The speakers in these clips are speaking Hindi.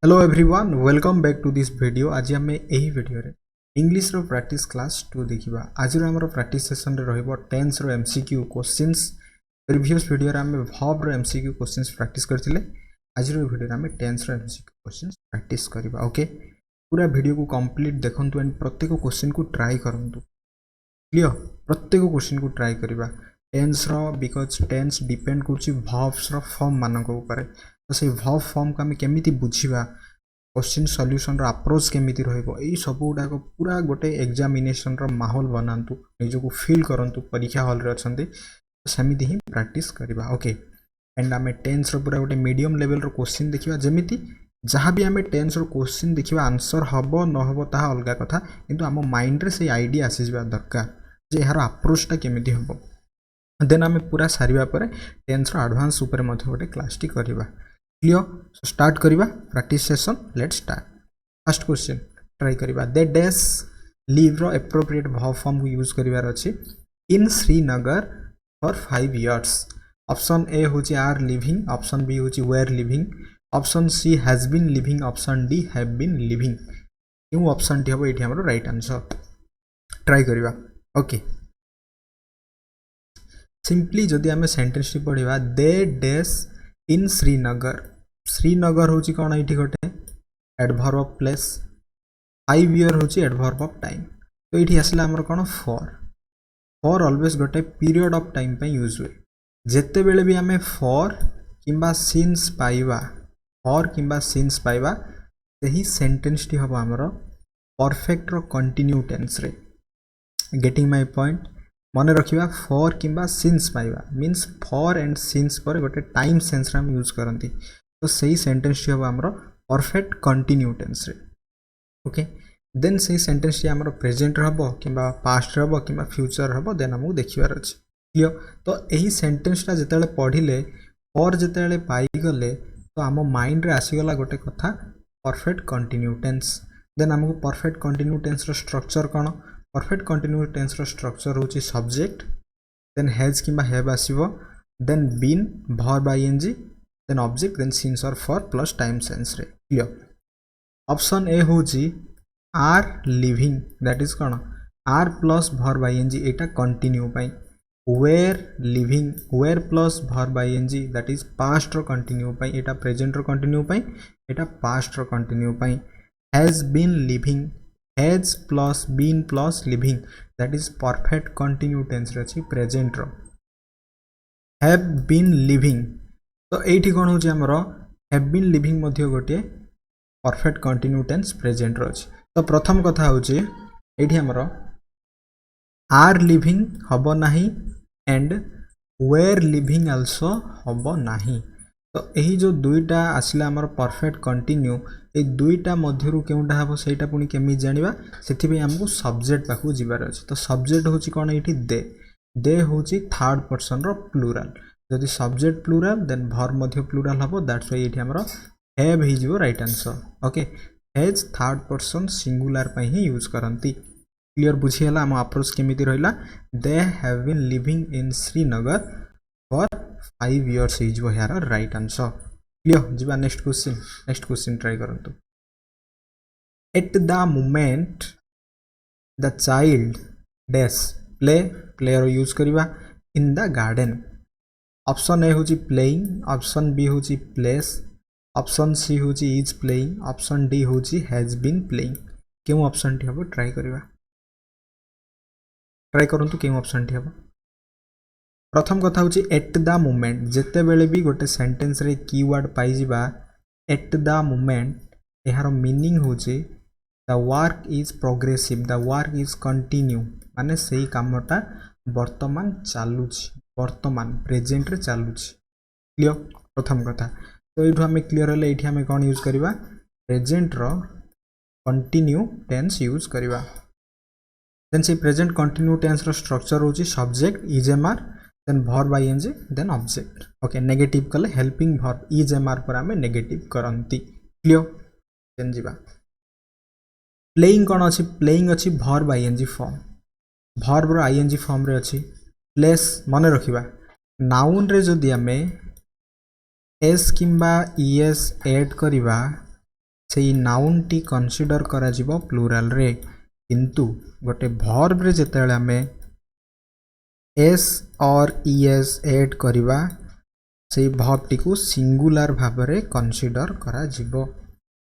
Hello everyone welcome back to this video. आज आम यही वीडियो रे इंग्लिश रो प्रैक्टिस क्लास 2 देखिबा। आज रो हमर प्रैक्टिस सेशन रे रहइबो टेंस रो एमसीक्यू क्वेश्चंस। प्रीवियस वीडियो रे हम वर्ब रो एमसीक्यू क्वेश्चंस प्रैक्टिस करथिले। आज रो वीडियो रे हम टेंस रो एमसीक्यू क्वेश्चंस प्रैक्टिस करबा। ओके, पूरा वीडियो को कंप्लीट देखंतु एंड प्रत्येक क्वेश्चन को ट्राई करंतु। क्लियर? प्रत्येक क्वेश्चन को ट्राई करबा टेंस रो, बिकॉज़ टेंस डिपेंड करछि वर्ब्स रो फॉर्म मानक ऊपर। तो से वर्ब फॉर्म को हम केमिति बुझिबा, क्वेश्चन सॉल्यूशन रो अप्रोच केमिति रहइबो, एई सब गुडा को पूरा गोटे एग्जामिनेशन रो माहौल बनांतु, निजो को फील करंतु परीक्षा हॉल रे अछंती। समिति ही प्रैक्टिस करबा। ओके, एंड आमे टेंस रो पूरा गोटे मीडियम लेवल रो क्वेश्चन देखिबा। जेमिति जहाँ भी आमे टेंस रो क्वेश्चन देखिबा आंसर हबो न हबो ताहा अलगा कथा, किंतु आम माइंड रे से आइडिया आसीबा दरकार जे यार अप्रोच टा केमिति हबो। देन आमे पूरा सारिबा परे टेंस रो एडवांस ऊपर मध्ये गोटे क्लास टी करबा। क्लियर? सो स्टार्ट करबा practice session. Let's start. First question try करबा। दे डैश लिव रो एप्रोप्रिएट वर्ब फॉर्म को यूज करिवार अछि in Srinagar for 5 years. Option A होची आर लिविंग, ऑप्शन बी होची were living, option C has been living, option D have been living. क्यों ऑप्शन टी हबो एठी हमरो राइट आंसर। ट्राई करबा। ओके, सिंपली जदि आमे सेंटेंस टी पढिबा they dash in Srinagar. Srinagar होची कोन एठी गोटे एडवर्ब ऑफ प्लेस, 5 ईयर होची एडवर्ब ऑफ टाइम। तो एठी आसला हमर कोन फॉर। फॉर ऑलवेज गोटे पीरियड ऑफ टाइम पे यूज हुए। जेते बेले भी आमे फॉर किंबा सिंस पाइबा, फॉर किंबा सिंस पाइबा, सेही सेंटेंस टी हबो हमर परफेक्ट रो कंटिन्यू टेंस रे। Getting my point? मन रखिबा फॉर किंबा सिंस पाइबा मीन्स फॉर एंड सिंस पर गोटे टाइम सेंस रे हम यूज करंती। तो सही सेंटेंस टी हबो हमरो परफेक्ट कंटिन्यू टेंस रे। ओके, देन सही सेंटेंस टी हमरो प्रेजेंट रहबो किंबा पास्ट रहबो किंबा फ्यूचर रहबो। देन हमहु देखिबार अछि। क्लियर? तो एही सेंटेंस टा जेतेले पढिले फॉर जेतेले पाई गले तो आम माइंड रे आसी गला गोटे कथा परफेक्ट कंटिन्यू टेंस। देन हमहु परफेक्ट कंटिन्यू टेंस रो स्ट्रक्चर कोन? परफेक्ट कंटिन्यू टेंस रो स्ट्रक्चर होची सब्जेक्ट, देन हैज किंबा हैव आसीबो, then been verb ING, then object, then since और फॉर प्लस टाइम सेंस रे। क्लियर? ऑप्शन ए होची आर लिविंग, दैट इज कोन आर प्लस वर्ब आईएनजी, एटा कंटिन्यू पई। Were living, were plus verb ING, that is past रो कंटिन्यू पई। एटा प्रेजेंट रो कंटिन्यू पई, एटा पास्ट रो कंटिन्यू पई। Has been living, has plus been plus living, that is perfect continue tense रे अछि प्रेजेंट रो। हैव बीन लिविंग, तो एठी कोन होची हमरो हैव बीन लिविंग मध्ये गोटे परफेक्ट कंटिन्यू टेंस प्रेजेंट रो अछि। तो प्रथम कथा होची एठी हमरो आर लिविंग हबो नाही एंड वेयर लिविंग आल्सो हबो नाही। तो यही जो दुईटा आसला हमर परफेक्ट कंटिन्यू, ए दुईटा मध्यरु केउटा हबो सेटा पुनी केमि जानिबा, सेथि पे हमकु सब्जेक्ट पाखु जिबार अछि। तो सब्जेक्ट होची कोन एठी दे। दे होची थर्ड पर्सन रो प्लुरल। जदि सब्जेक्ट प्लुरल देन वर्ब मध्ये प्लुरल हबो, दैट्स व्हाई एठी हमरो हैव हि जिवो right answer. Okay, has third person singular पे ही यूज करंती। क्लियर? बुझियला हम अप्रोच केमिति रहिला। They have been living in Srinagar for 5 years is वो यार राइट आंसर। क्लियर? जिबा next question. Next question try करंतु। At the moment the child dash play, play रो यूज करिबा in the garden. Option A होची प्लेइंग, ऑप्शन बी होची प्लेस, ऑप्शन सी होची is playing, option D has हैज बीन प्लेइंग। केउ ऑप्शन टी हबो ट्राई करिबा। ट्राई करंतु केउ ऑप्शन टी हबो। प्रथम कथा होची एट द मोमेंट। जेते बेले भी गोटे सेंटेंस रे कीवर्ड पाई जिबा एट द मोमेंट, एहार मीनिंग होची the work is progressive, the work is continue, माने सेही कामटा वर्तमान चालुछि, वर्तमान प्रेजेंट रे चालुछि। क्लियर? प्रथम कथा। तो एठु हमें क्लियर हले एठी हमें कोन यूज करिबा, प्रेजेंट रो कंटिन्यू टेंस यूज करिबा। देन से प्रेजेंट कंटिन्यू टेंस रो स्ट्रक्चर होची subject is am are, then verb ING, then object. Okay, negative कले हेल्पिंग वर्ब इज एमआर पर हमें नेगेटिव करंती। क्लियर? देन जिबा प्लेइंग कोन अछि? प्लेइंग अछि वर्ब आईएनजी फॉर्म, वर्ब रो आईएनजी फॉर्म रे अछि। प्लेस मन रखिबा नाउन रे जदि हमें एस किंबा ईएस ऐड करिबा सेई नाउन टी कंसीडर करा जिवो प्लूराल रे किंतु गोटे वर्ब रे जेतेबेले आमे एस और ईएस ऐड करिवा सेई वर्ब टी को सिंगुलर भाव रे कंसीडर करा जिवो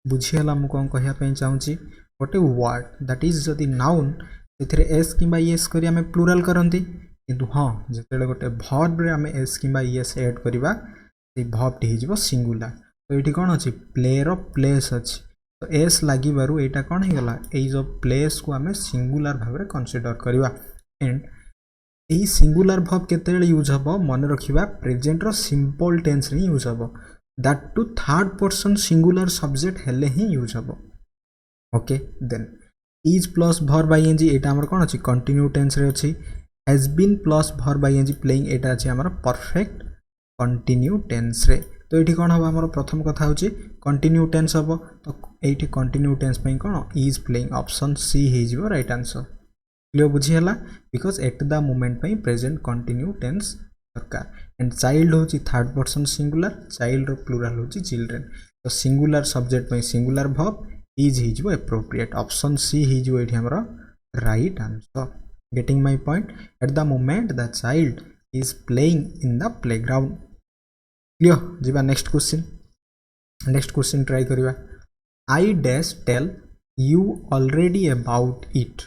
बुझियला मु कोन कहिया पई चाहूची गोटे वर्ड दैट इज जदी नाउन एथिरे एस किबा ईएस करी आमे प्लूराल करंती किंतु हां जेतेबेले गोटे वर्ब रे आमे एस किबा ईएस ऐड करिवा सेई वर्ब टी हिजबो सिंगुलर तो एठी कोन अछि प्ले रो प्लेस अछि तो एस लागि बारु एटा कोन हे गला ए जो प्लेस को आमे सिंगुलर भाव रे कंसीडर करिवा एंड एही सिंगुलर वर्ब केतेबेले यूज हबो मन रखिबा प्रेजेंट रो सिंपल टेंस रे यूज हबो that too third person singular subject हेले ही यूज हबो okay then is plus verb ING एटा हमर कोन अछि कंटिन्यू टेंस रे अछि has been plus verb ING playing एटा अछि हमर परफेक्ट कंटिन्यू टेंस रे तो एठी कोन हबो हमर प्रथम कथा होछि कंटिन्यू टेंस हबो तो एठी कंटिन्यू टेंस पई कोन इज प्लेइंग ऑप्शन सी हे जिवो राइट आंसर क्लियर बुझी हला बिकॉज एट द मोमेंट पई प्रेजेंट कंटिन्यू टेंस दरकार एंड चाइल्ड होछि थर्ड पर्सन सिंगुलर चाइल्ड रो प्लूरल होछि चिल्ड्रन तो सिंगुलर सब्जेक्ट पई सिंगुलर वर्ब इज हे जिवो एप्रोप्रिएट ऑप्शन सी हे जिवो एठी हमरो right answer getting my point at the moment the child is playing in the playground clear जिबा नेक्स्ट क्वेश्चन ट्राई करिवा I dash tell you already about it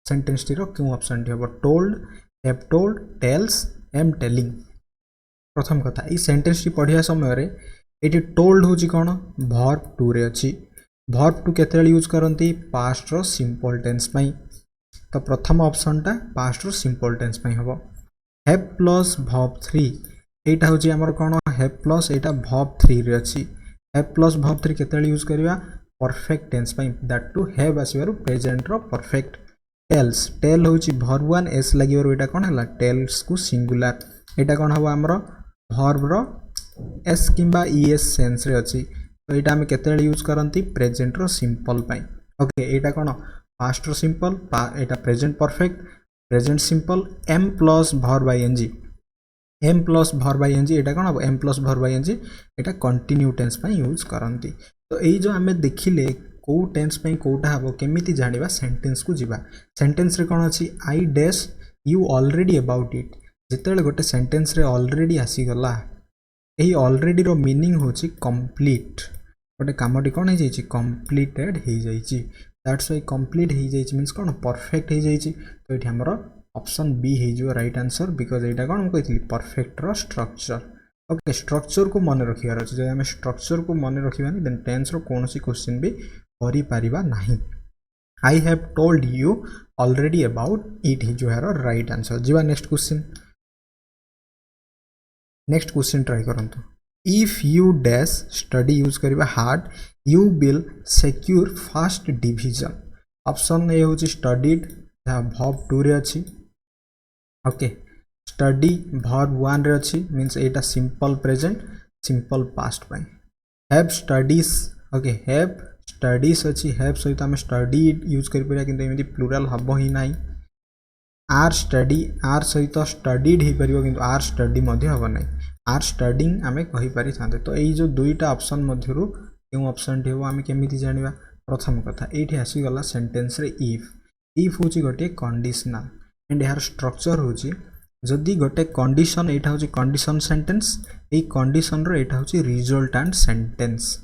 sentence टी रो क्यों ऑप्शन टी हबो told have told tells am telling प्रथम कथा ई सेंटेंस टी पढिया समय रे एटी टोल्ड होची कोन वर्ब टू रे अछि वर्ब टू केतेले यूज करंती पास्ट रो सिंपल टेंस पई तो प्रथम ऑप्शन टा पास्ट रो सिंपल टेंस पई हबो हैव प्लस वर्ब 3 एटा होची हमर कोन हैव प्लस एटा वर्ब 3 रे अछि हैव प्लस वर्ब 3 केतेले यूज करिवा परफेक्ट टेंस पई दैट टू हैव आसीबारु प्रेजेंट रो परफेक्ट टेल्स टेल होची वर्ब 1 एस लागिबारु एटा कोन हला टेल्स को सिंगुलर एटा कोन हबो हमरो वर्ब रो एस किबा ईएस सेंस रे अछि तो एटा हम केतेले यूज करंती प्रेजेंट रो सिंपल पई ओके एटा कोन पास्ट रो सिंपल एटा present perfect present simple am plus verb ING am plus verb ING एटा कोन हबो एम प्लस वर्ब आईएनजी एटा कंटिन्यू टेंस पई यूज करंती तो एई जो हमें देखिले को टेंस पई कोटा हबो केमिति जानिबा सेंटेंस को जिबा सेंटेंस रे कोन अछि I dash you already about it जेतेले गोटे सेंटेंस रे ऑलरेडी आसी गला एही ऑलरेडी रो मीनिंग होछि कंप्लीट गोटे कामटी कोन हे जाईछि कंप्लीटेड हे जाईछि दैट्स व्हाई कंप्लीट हे जाईछि मींस कोन परफेक्ट हे जाईछि तो एठी हमरो ऑप्शन बी हे जिवो right answer because Etah cone कहितली perfect row structure okay structure को मन रखियार अछि जे हम स्ट्रक्चर को मन रखिबानी देन टेंस रो कोनोसी क्वेश्चन भी करि पारिबा नाही I have told you already about it हे जो है राइट आंसर जिबा नेक्स्ट क्वेश्चन ट्राई करंतु if you dash study use करिबा hard you will secure first division option A होची स्टडीड जहा वर्ब 2 रे अछि ओके स्टडी वर्ब 1 रे अछि मींस एटा सिंपल प्रेजेंट सिंपल पास्ट पई have studies okay have studies अछि हैव सहित हम स्टडीड यूज करि परिया किंतु एमिति प्लूरल हबो ही नाही आर स्टडी आर सहित स्टडीड ही परियो किंतु आर स्टडी मध्ये हबो नाही आर स्टडीइंग आमे कहि पारि थाते तो एई जो दुईटा ऑप्शन मध्यरु केउ ऑप्शन टी हो आमे केमिति जानिबा प्रथम कथा एठी आसी गला सेंटेंस रे इफ होची गोटे कंडीशनल एंड यार स्ट्रक्चर होची जदी गोटे कंडीशन एटा होची कंडीशन सेंटेंस ए कंडीशन रो एटा होची रिजल्टेंट सेंटेंस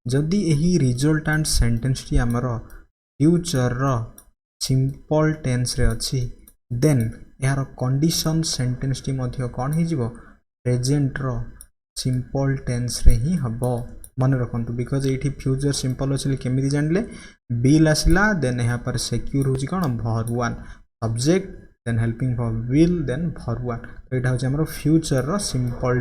जदी एही रिजल्टेंट सेंटेंस टी हमरो फ्यूचर रो सिंपल टेंस रे अछि देन यार कंडीशन सेंटेंस टी मध्ये कोन हे जिवो प्रेजेंट रो सिंपल टेंस रे ही हबो मन रखंतु बिकॉज एठी फ्यूचर सिंपल अछि केमिति जानले विल आसिला देन यहाँ पर सिक्योर होची कोन verb 1 subject then helping verb will then verb 1 तो एटा होची हमरो फ्यूचर रो सिंपल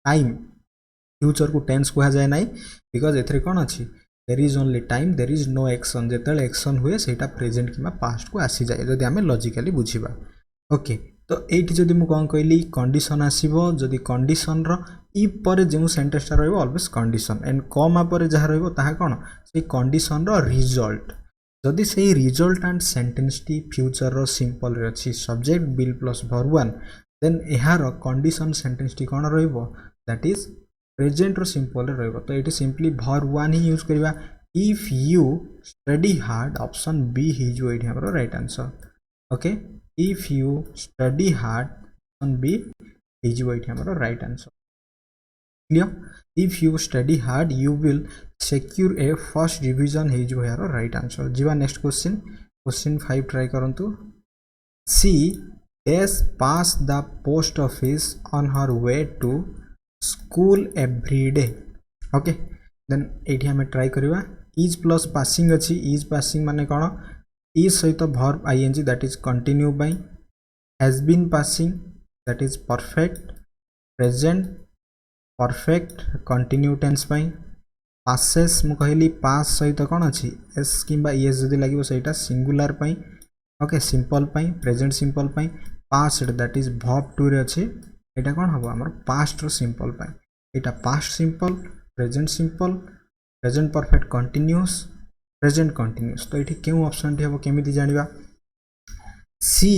टाइम फ्यूचर को टेंस को जाय नाही बिकॉज एथरे कोन अछि there is only time there is no action जेतले एक्शन हुए सेटा प्रेजेंट किमा पास्ट को आसी जाय जदी हमें लॉजिकली बुझिबा ओके तो एठी जदी मु कोन कहली कंडीशन आसीबो जदी कंडीशन रो इफ पर जेउ सेंटेंस टा रहइबो ऑलवेज कंडीशन एंड कॉमा पर जहा रहइबो ताहा कोन से कंडीशन रो रिजल्ट जदी से रिजल्ट एंड सेंटेंस टी फ्यूचर रो सिंपल रे अछि subject will plus verb 1 then एहार कंडीशन सेंटेंस टी कोन रहइबो दैट इज प्रेजेंट रो सिंपल रे रहइबो तो एठी सिंपली वर्ब 1 ही यूज करिबा if you study hard option B हो ये हमरो right answer okay if you study hard option B हो ये हमरो right answer clear if you study hard you will secure a first division हो यार राइट आंसर जीवा नेक्स्ट क्वेश्चन क्वेश्चन 5 ट्राई करंतु सी dash pass the post office on her way to school every day okay then एठी हमें ट्राई करवा इज प्लस पासिंग अच्छी इज पासिंग माने कौन इज सहित verb ING that is continue by has been passing that is perfect present perfect continue tense by passes मु कहली पास सहित कौन अच्छी एस किंबा इएस जदि लागिवो सेटा सिंगुलर पाई ओके सिंपल पाई प्रेजेंट सिंपल पाई past that is verb two रे अच्छी एटा कौन हबो हमर पास्ट रो सिंपल पाई एटा past simple present perfect continuous present continuous तो ये क्यों ऑप्शन टी हम केमी जाना सी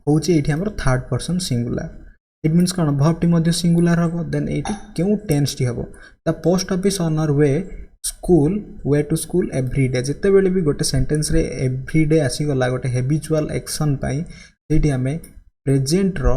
हूँ ये हमर third person singular it means कौन वर्ब टी सिंगुलर हम देन ये क्यों टेंस टी हम the post office on our way to school every day जिते बेले भी गोटे सेंटेंस रे एवरी डे आसीगला गोटे हैबिचुअल एक्शन पाई सेठी हमें प्रेजेंट रो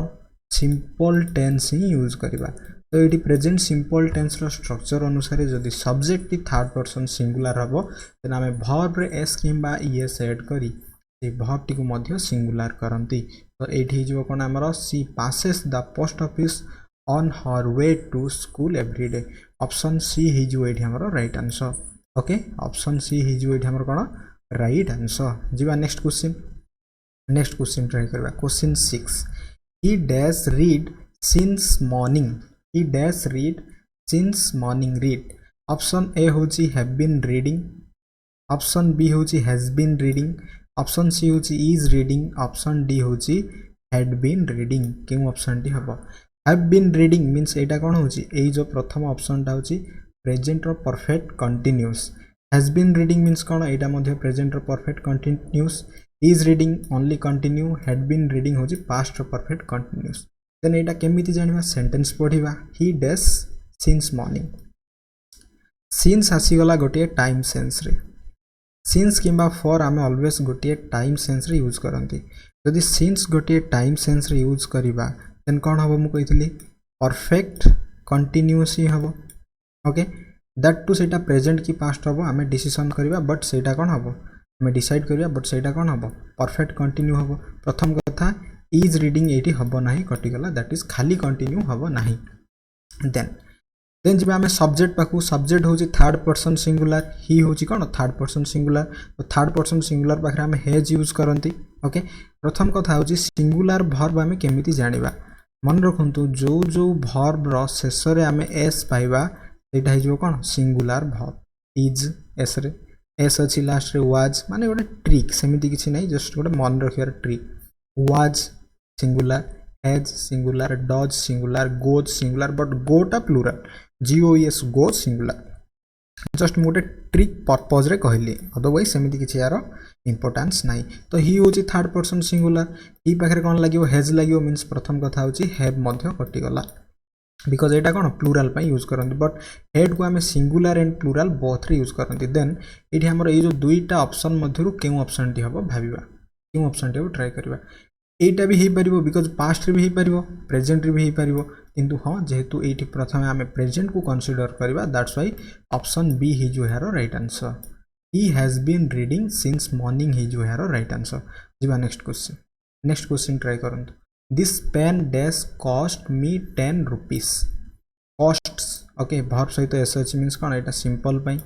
सिंपल टेंस ही यूज करवा तो ये प्रेजेंट सिंपल टेंस रो स्ट्रक्चर अनुसार जदि सब्जेक्ट थर्ड पर्सन सिंगुलर हम देन आम वर्ब रे एस किंबा ईएस ऐड करी वर्ब टी को सिंगुलर करती तो ये कौन आमर C passes the post office on her way to school every day option C हो ये हमर right answer okay option C हो ये हमर कौन राइट आंसर जीवा नेक्स्ट क्वेश्चन ट्राई करवा question 6 he dash read since morning he dash read since morning read option A हूँ have been reading option B हूँ has been reading option C हूँ इज रीडिंग ऑप्शन डी हूँ हैड बीन रीडिंग क्यों ऑप्शन टी हम हैव बीन रीडिंग मीन्स एटा कौन हूँ यही जो प्रथम ऑप्शन टा हूँ प्रेजेंट रो perfect continuous has been reading means कौन यहाँ प्रेजेंट रो perfect continuous is reading only continue had been reading हूँ पास्ट रो परफेक्ट कंटिन्यूअस देन यहाँ केमी जाना सेंटेंस पढ़ा he dash since morning since आसीगला गोटे टाइम सेंस रे सिंस किंबा फॉर आम ऑलवेज गोटे टाइम सेंस रे यूज करती जदि सिंस गोटे टाइम सेंस रे यूज करवा देन कौन हम मुझे परफेक्ट कंटिन्यूअस ही हम ओके दैट टू सेटा प्रेजेंट की पास्ट हम आम डिसीजन करवा बट सेटा कौन हम आम डिसाइड करवा बट सेटा कौन हम परफेक्ट कंटिन्यू हम प्रथम कथा इज रीडिंग ये हम ना कटिगला दैट इज खाली कंटिन्यू हम ना देन जब आम सब्जेक्ट पाखु सब्जेक्ट हूँ थर्ड पर्सन सिंगुलर ही हूँ कौन थर्ड पर्सन सिंगुलर तो थर्ड पर्सन सिंगुलर पाखे आम हेज यूज करती ओके प्रथम कथा हूँ सिंगुलर भर्ब आम केमी जाना मन रखु जो जो भर्ब रो शेष में आम एस पाइबा सेटा हो कौन सिंगुलर भर्ब इज एस रे एस अच्छी लास्ट रे वाज माने गोटे ट्रिक सेमती किसी ना जस्ट गोटे मन रखार trick was singular has singular does singular goes singular but गोटा plural GOES go singular just मुझे ट्रिक पर्पज रे कहली अदरवाइज सेमती किसी यार इंपोर्टेंस नहीं तो ही हूँ थर्ड पर्सन सिंगुलर ही पाखे कौन लगे हैज लगे मीन्स प्रथम कथा हूँ हैव कटिगला बिकज यहाँ कौन प्लूराल यूज करती बट हेड को आम सिंगुलर एंड प्लूराल बोथ रे यूज करती देन ये आमर ये जो दुईटा ऑप्शन मध्य क्यों ऑप्शन टी हम भाविबा क्यों ऑप्शन टी हम ट्राई करवा एटा भी हो पार बिकज पास्ट रे भी हो पार प्रेजेंट रे भी हो पार किंतु हाँ जेहेतु ये प्रथम आम प्रेजेंट को कंसीडर करवा दैट्स वाई ऑप्शन बी हो यार right answer he has been reading since morning हो यार राइट आंसर जीवा नेक्स्ट क्वेश्चन ट्राई करंतु this pen dash cost me 10 rupees costs okay verb सहित एस अच्छी मीन्स कौन यहाँ सिंपल पाई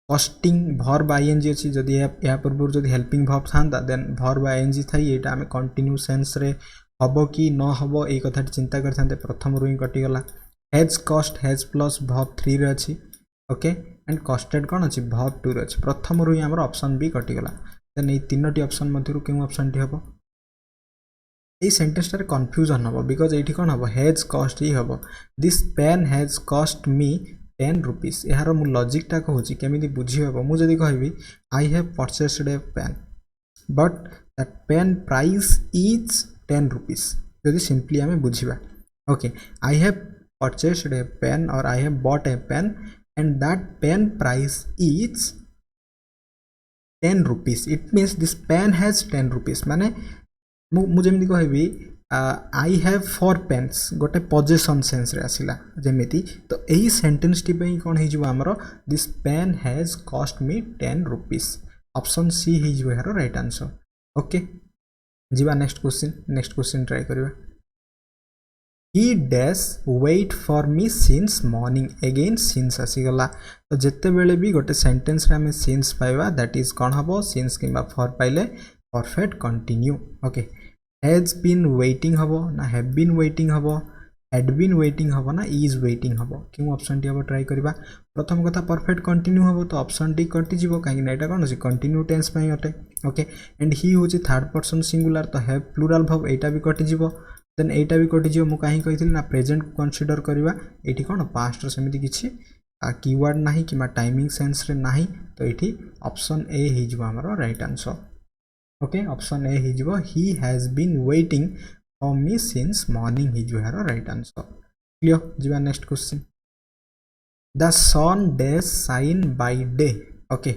कॉस्टिंग भर्ब आईएनजी अच्छी जदि या पूर्व जदि हेल्पिंग भर्ब था देन भर्ब आईएनजी था ये आम कंटिन्यू सेंस रे हम कि न हम ये कथा चिंता करते प्रथम रू ही कटिगला has cost has plus verb 3 रे अच्छी ओके एंड कॉस्टेड कौन अच्छी भर्ब 2 रे अच्छी प्रथम रू ही आम ऑप्शन बी कटिगला देन ये तीनो ऑप्शन मध्य क्यों ऑप्शन टी हम ये सेंटेंस टारे कन्फ्यूजन हम बिकज ये कौन हम हैज कॉस्ट ही हम this pen has cost me 10 rupees यार मु लॉजिकटा कहूँ केमी बुझी हम मुझे कहबी I have purchased a pen but that pen price is 10 rupees जदि सिंपली आम बुझा okay I have purchased a pen और I have bought a pen and that pen price is 10 rupees it means this pen has 10 rupees माने मु जेमती कहबी आई हैव 4 पेन्स गोटे पोजेसन सेंस रे आसिला जेमिति तो एही सेंटेंस टी पई कोन हिजबो हमरो this pen has cost me 10 rupees option C हिजबो हेरो राइट आंसर ओके जीवा नेक्स्ट क्वेश्चन ट्राई करबा he dash wait for me since morning again since आसीगला तो जत्ते बेले भी गोटे सेंटेंस रे हमें since पाइबा दैट इज कोन हबो since किबा for पाइले perfect continue okay has been waiting हबो ना have been waiting हबो had been waiting हबो ना is waiting हबो क्यों ऑप्शन टी हबो ट्राई करबा प्रथम कथा परफेक्ट कंटिन्यू हबो तो ऑप्शन टी कटि जीवो काहे कि एटा कोन अछि कंटिन्यू टेंस पई अटे ओके एंड ही होची थर्ड पर्सन सिंगुलर तो हैव प्लुरल वर्ब एटा भी कटि जीवो देन एटा भी कटि जीवो मु काहे कहिथिल ना प्रेजेंट कंसीडर करबा एठी कोन पास्ट रो समिति किछि कीवर्ड नाही किमा टाइमिंग सेंस रे नाही तो एठी ऑप्शन ए हि जीवो हमरो right answer okay option A हि जीवो he has been waiting for me since morning हि जीवो हरो राइट आंसर क्लियर जीवा next question the sun dash shine by day okay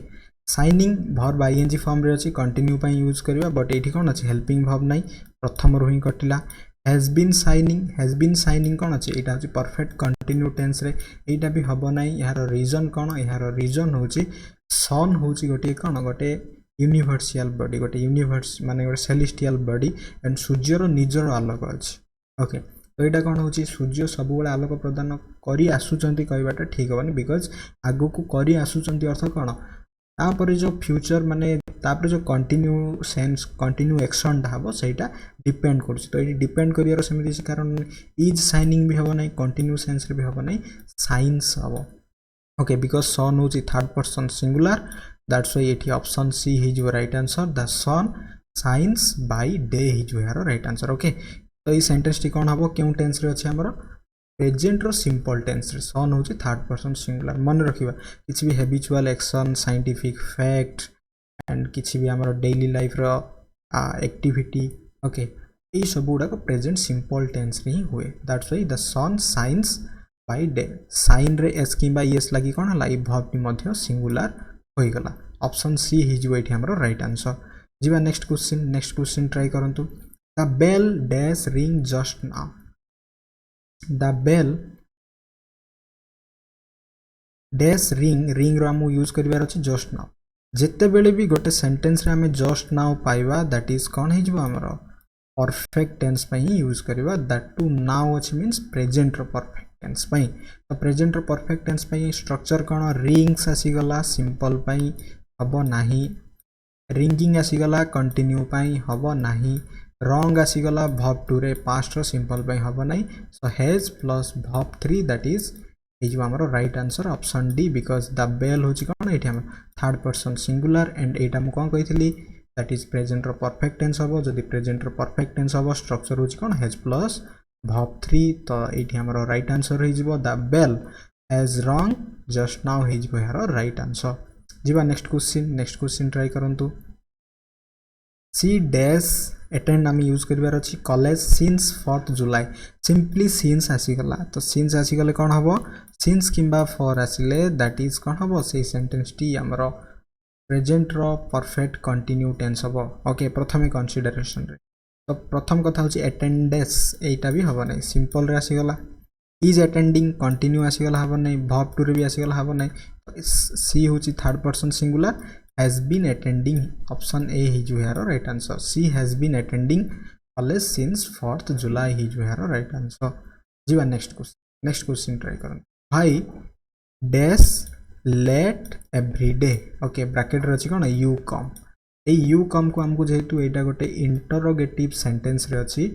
shining verb ING form रे अछि कंटिन्यू पई यूज करबा बट एठी कोन अछि हेल्पिंग वर्ब नै प्रथम रो ही कटिला हैज बीन शाइनिंग कोन अछि एटा अछि परफेक्ट कंटिन्यू टेंस रे एटा भी हबो नै यार रीजन कोन यार रीजन होछि सन होछि गोटे कोन गोटे यूनिवर्सल बॉडी गोटे यूनिवर्स माने गोटे सेलेस्टियल बॉडी एंड सूर्य रो निजर आलोक अछि ओके तो एटा कोन होछि सूर्य सब बेले आलोक प्रदान करी आसुचंती कहबाटा ठीक होबनी बिकॉज़ आगो को करी आसुचंती अर्थ कोन तापर जो फ्यूचर माने तापर जो कंटिन्यू सेंस कंटिन्यू एक्शन हबो सेटा डिपेंड करछि तो एटी डिपेंड करियर समिति कारण इज शाइनिंग भी हबो नै कंटिन्यू सेंस रे भी हबो नै साइंस हबो ओके बिकॉज़ सन होछि third person singular that's why एटी ऑप्शन सी हिज right answer the sun shines by day हिज यार राइट आंसर ओके तो ई सेंटेंस टी कोन हबो केउ टेंस रे अछि हमरो प्रेजेंट रो सिंपल टेंस रे सन होछि थर्ड पर्सन सिंगुलर मन रखिबा किछि भी habitual action scientific fact and किछि भी हमरो डेली लाइफ रो एक्टिविटी ओके ए सब गुडा को प्रेजेंट सिंपल टेंस रे ही हुए that's why the sun shines by day sign रे एस किबा एस लागि कोन हला ई वर्ब टी मध्ये सिंगुलर होई गला ऑप्शन सी हिज वेट हमरो राइट आंसर जीवा नेक्स्ट क्वेश्चन ट्राई करंतु the bell dash ring just now the bell dash ring रो हम यूज करबार अछि जस्ट नाउ जत्ते बेले भी गोटे सेंटेंस रे हमें जस्ट नाउ पाइबा दैट इज कोन हिजबो हमरो परफेक्ट टेंस पई यूज करबा दैट टू नाउ अछि मींस प्रेजेंट रो परफेक्ट टेंस पई तो प्रेजेंट रो परफेक्ट टेंस पई स्ट्रक्चर कोन रिंग्स आसी गला सिंपल पई हबो नाही रिंगिंग आसी गला कंटिन्यू पई हबो नाही रॉन्ग आसी गला वर्ब 2 रे पास्ट रो सिंपल पई हबो नाही so has plus verb 3 that is हिजबो हमरो right answer option D because the bell होची कोन एठी हम थर्ड पर्सन सिंगुलर एंड एटा हम कोन कहितली दैट इज प्रेजेंट रो परफेक्ट टेंस हबो जदी प्रेजेंट रो परफेक्ट टेंस हबो स्ट्रक्चर होची कोन हैज प्लस वर्ब 3 तो एठी हमरो राइट आंसर हिजबो the bell has rung just now हिजबो यारो राइट आंसर जीवा नेक्स्ट क्वेश्चन ट्राई करंतु सी डैश अटेंड हम यूज करबार अछि college since 4th July simply since आसी गला तो सिंस आसी गले कोन हबो सिंस किबा फॉर आसिले दैट इज कोन हबो से सेंटेंस टी हमरो प्रेजेंट रो परफेक्ट कंटिन्यू टेंस हबो ओके प्रथमे कंसीडरेशन रे तो प्रथम कथा होची अटेंडेंस एटा भी हबो नै सिंपल रे आसी गला इज अटेंडिंग कंटिन्यू आसी गला हबो नै वर्ब 2 रे भी आसी गला हबो नै सी होची third person singular has been attending option A is your right answer C has been attending college since 4th July is your right answer जीवा नेक्स्ट क्वेश्चन ट्राई करन भाई dash late every day okay bracket रछि कोन you come a you come को हमको जेतु एटा गोटे इंटरोगेटिव सेंटेंस रे अछि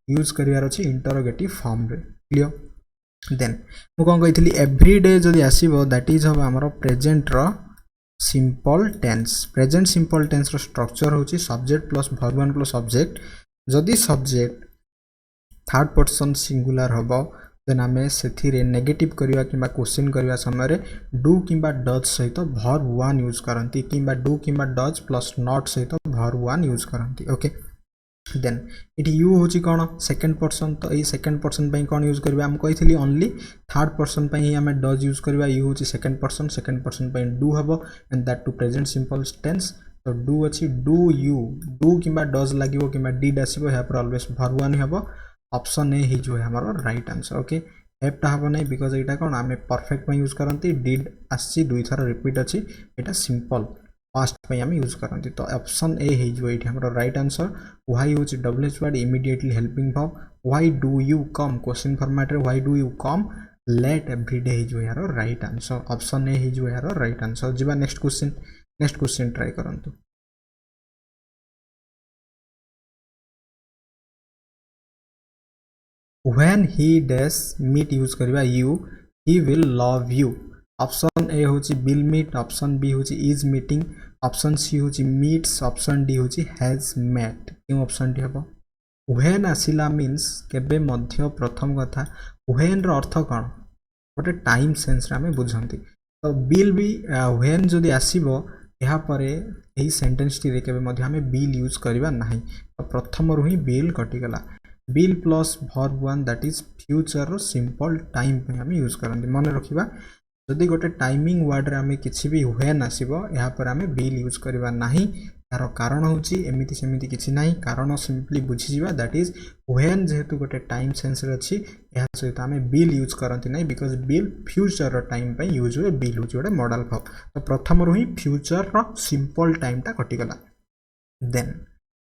यूज करिवार अछि इंटरोगेटिव फॉर्म रे क्लियर देन मु कोन कहितली एवरी डे जदी आसीबो दैट इज हम हमरो प्रेजेंट रो simple tense present simple tense रो स्ट्रक्चर होची subject plus verb 1 plus object जदी सब्जेक्ट थर्ड पर्सन सिंगुलर हबो देन हमें सेथि रे नेगेटिव करिवा किबा क्वेश्चन करिवा समय रे डू किबा डज सहित वर्ब 1 यूज करंती किबा डू किबा डज प्लस नॉट सहित वर्ब 1 यूज करंती ओके देन इट यू होची कोन सेकंड पर्सन तो ए सेकंड पर्सन पई कोन यूज करबा हम कहितली ओनली थर्ड पर्सन पई हमें डज यूज करबा यू होची सेकंड पर्सन पई डू हबो and that to present simple tense तो डू अच्छी डू यू डू किंबा डज लागिवो किंबा डिड आसीबो या पर ऑलवेज वर्ब वन हबो ऑप्शन ए ही जो है हमारा राइट आंसर ओके एफ टा हबो नै बिकॉज़ एटा कोन आमे परफेक्ट में यूज करंती डिड आसी दुई थर रिपीट अछि एटा सिंपल पास्ट पे आमे यूज करंती तो ऑप्शन ए ही जो एठी हमारा राइट आंसर व्हाई होची WH word immediately helping verb why do you come question format रे why do you come late everyday ही जो यार राइट आंसर ऑप्शन ए ही जो यार राइट आंसर जिबा नेक्स्ट क्वेश्चन ट्राई करंतु when he dash meet use करबा you he will love you option A होची विल मीट ऑप्शन बी होची इज मीटिंग ऑप्शन सी होची meets option D has has met क्यों ऑप्शन डी हबो व्हेन आसिला मीन्स केबे मध्य प्रथम कथा व्हेन रो अर्थ कोन गोटे टाइम सेंस रे हमें बुझंती तो बिल भी व्हेन जदि आसीबो यहाँ पर यही सेंटेंस टी रे केबे मध्य हमें बिल यूज करबा नाही तो प्रथम रु ही बिल कटिगला will plus verb one that is future रो सिंपल टाइम पे हमें यूज करंती मन रखिबा जदि गोटे टाइमिंग वर्ड रे हमें किछि भी व्हेन आसीबो यहाँ पर हमें बिल यूज करबा नाही यार कारण होची एमिति सेमिति किछि नाही कारण सिंपली बुझी जिबा दैट इज व्हेन जेहेतु गोटे टाइम सेंस रे अछि या सहित हमें बिल यूज करंती नाही बिकॉज़ बिल फ्यूचर रो टाइम पे यूज हुए बिल होची गोटे मॉडल वर्ब तो प्रथम रु ही फ्यूचर रो सिंपल टाइम टा कटि गला देन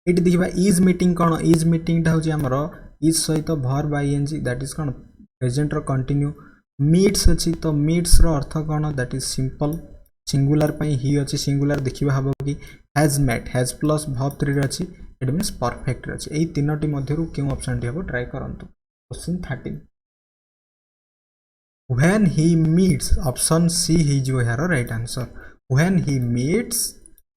इट देखिबा इज मीटिंग कोन इज मीटिंग टा होची हमरो इज सहित वर्ब आईएनजी दैट इज कोन प्रेजेंट रो कंटिन्यू मीट्स अछि तो मीट्स रो अर्थ कोन दैट इज सिंपल सिंगुलर पई ही अछि सिंगुलर देखिबा हबो कि has met has plus verb 3 रे अछि इट मींस परफेक्ट रे अछि एई तीनोटी मध्यरु केउ ऑप्शन टी हबो ट्राई करंतु question 13 when he meets option C ही जो है right answer when he meets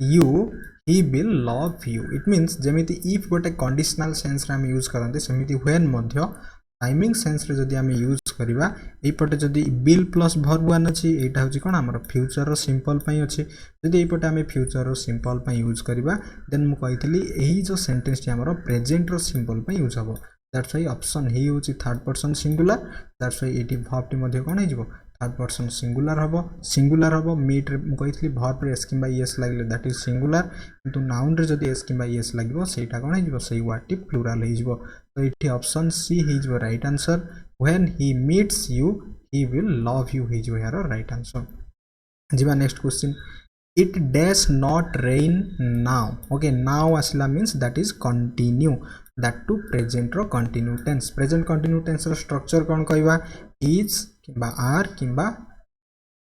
you he will love you it means जेमिति इफ गोटे कंडीशनल सेंस रे हम यूज करंते सेमिति व्हेन मध्य टाइमिंग सेंस रे जदि हम यूज करबा एई पटे जदि बिल प्लस वर्ब वन अछि एटा होची कोन हमर फ्यूचर रो सिंपल पई अछि जदि एई पटे हम फ्यूचर रो सिंपल पई यूज करबा देन मु कहितली एही जो सेंटेंस टी हमर प्रेजेंट रो सिंपल पई यूज हबो दैट्स व्हाई ऑप्शन ही होची third person singular that's why eighty verb टी मध्ये कोन हिजबो थर्ड पर्सन सिंगुलर हबो मीट रे मु कहितली वर्ब रे एस किबा एस लागले दैट इज सिंगुलर किंतु नाउन रे जदि एस किबा एस लागबो सेटा कोन हिजबो सेई वर्ड टी प्लुरल हिजबो तो इठी ऑप्शन सी हिजबो right answer when he meets you he will love you हिजबो यार राइट आंसर जिबा next question it dash not rain now okay now आसला means that is continue that to present रो कंटिन्यू टेंस रो स्ट्रक्चर कोन कहबा इज किंबा आर किंबा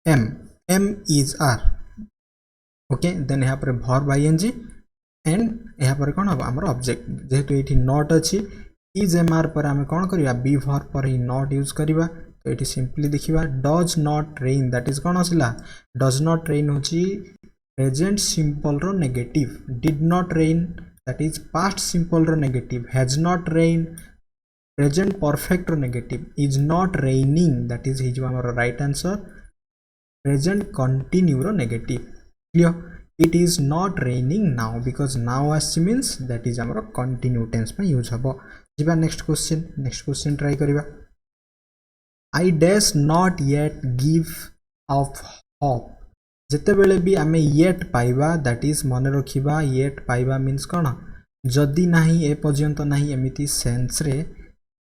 am is are okay then यहाँ पर वर्ब आईएनजी एंड यहाँ पर कौन हम आमर ऑब्जेक्ट जेहेतु ये नॉट अच्छी इज एम आर पर आम कौन करवा बी वर्ब पर ही नॉट यूज करवा तो ये सिंपली देखा does not rain that is कौन आसला डज नॉट रेन हूँ प्रेजेंट सिंपल रो negative did not rain that is past simple रो negative has not rain present perfect रो negative is not raining that is हिज आमर राइट आंसर प्रेजेंट कंटिन्यू रो negative clear it is not raining now because now आस मीन्स दैट इज आमर कंटिन्यू टेंस में यूज हबो जिबा नेक्स्ट क्वेश्चन ट्राई करबा I dash not yet give of hope जेते बेले भी आमे येट पाइबा दैट इज मन रखिबा येट पाइबा मीन्स कोन जदि नाही ए पर्यंत नाही एमिति सेंस रे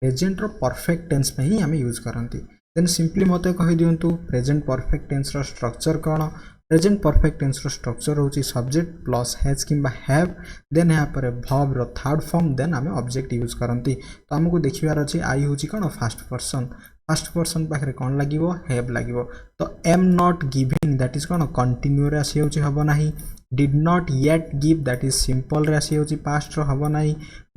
प्रेजेंट रो परफेक्ट टेंस में ही आमे यूज करंती देन सिंपली मते कहि दियंतु प्रेजेंट परफेक्ट टेंस रो स्ट्रक्चर कोन प्रेजेंट परफेक्ट टेंस रो स्ट्रक्चर होची सब्जेक्ट प्लस हैज किंबा हैव देन यहाँ पर वर्ब रो थर्ड फॉर्म देन आमे ऑब्जेक्ट यूज करंती तो हमको देखिबार अछि आई होची कोन फर्स्ट पर्सन पाखरे कोन लागिवो हैव लागिवो तो am not giving that is cone continue रे आसी होची हबो नाही did not yet give that is simple रे आसी होची पास्ट रो हबो नाही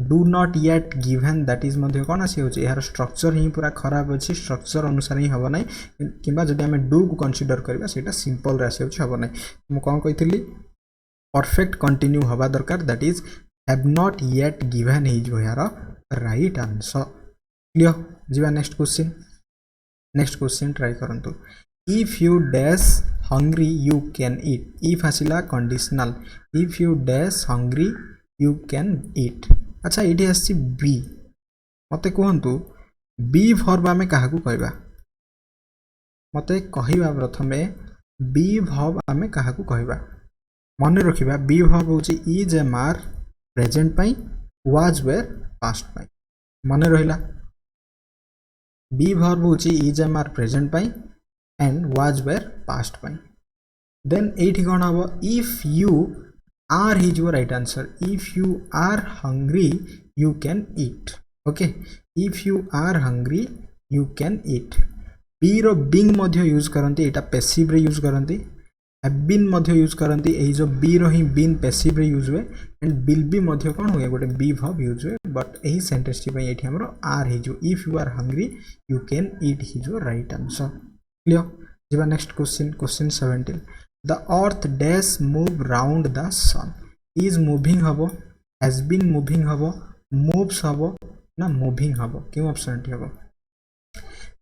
do not yet given that is मध्ये कोन आसी होची यार स्ट्रक्चर ही पूरा खराब अछि स्ट्रक्चर अनुसार ही हबो नाही किबा जदि हमें डू को कंसीडर करबा सेटा सिंपल रे आसी होची हबो नाही मु कोन कहितली परफेक्ट कंटिन्यू हबा दरकार that is have not yet given हिज यार राइट आंसर क्लियर जिबा नेक्स्ट क्वेश्चन ट्राई करंतु if you dash hungry you can eat if आसिला conditional if you dash hungry you can eat अच्छा ये आसी बी मते कहतु बी वर्ब आमे काहाकू कहबा मते कहिबा प्रथमे बी वर्ब आमे काहाकू कहबा मन रखिबा बी वर्ब होची इज एम आर प्रेजेंट पई वाज वेयर पास्ट पई मन रहिला बी वर्ब होची इज एम आर प्रेजेंट पई एंड वाज वेयर पास्ट पई देन एठी कोन हबो if you are is your right answer if you are hungry you can eat okay if you are hungry you can eat be रो बिंग मध्य यूज करंती एटा पैसिव रे यूज करंती हैव बीन मध्य यूज करंती एही जो बी रो ही बीन पैसिव रे यूज हुए एंड विल बी मध्य कोन हुए गोटे बी वर्ब यूज हुए बट एही सेंटेंस टी पई एठी हमरो आर हि जो if you are hungry you can eat हि जो राइट आंसर क्लियर जिबा next question 17 the earth dash move round the sun is moving हबो हैज बीन मूविंग हबो मूव्स हबो ना मूविंग हबो क्यों ऑप्शन टी हबो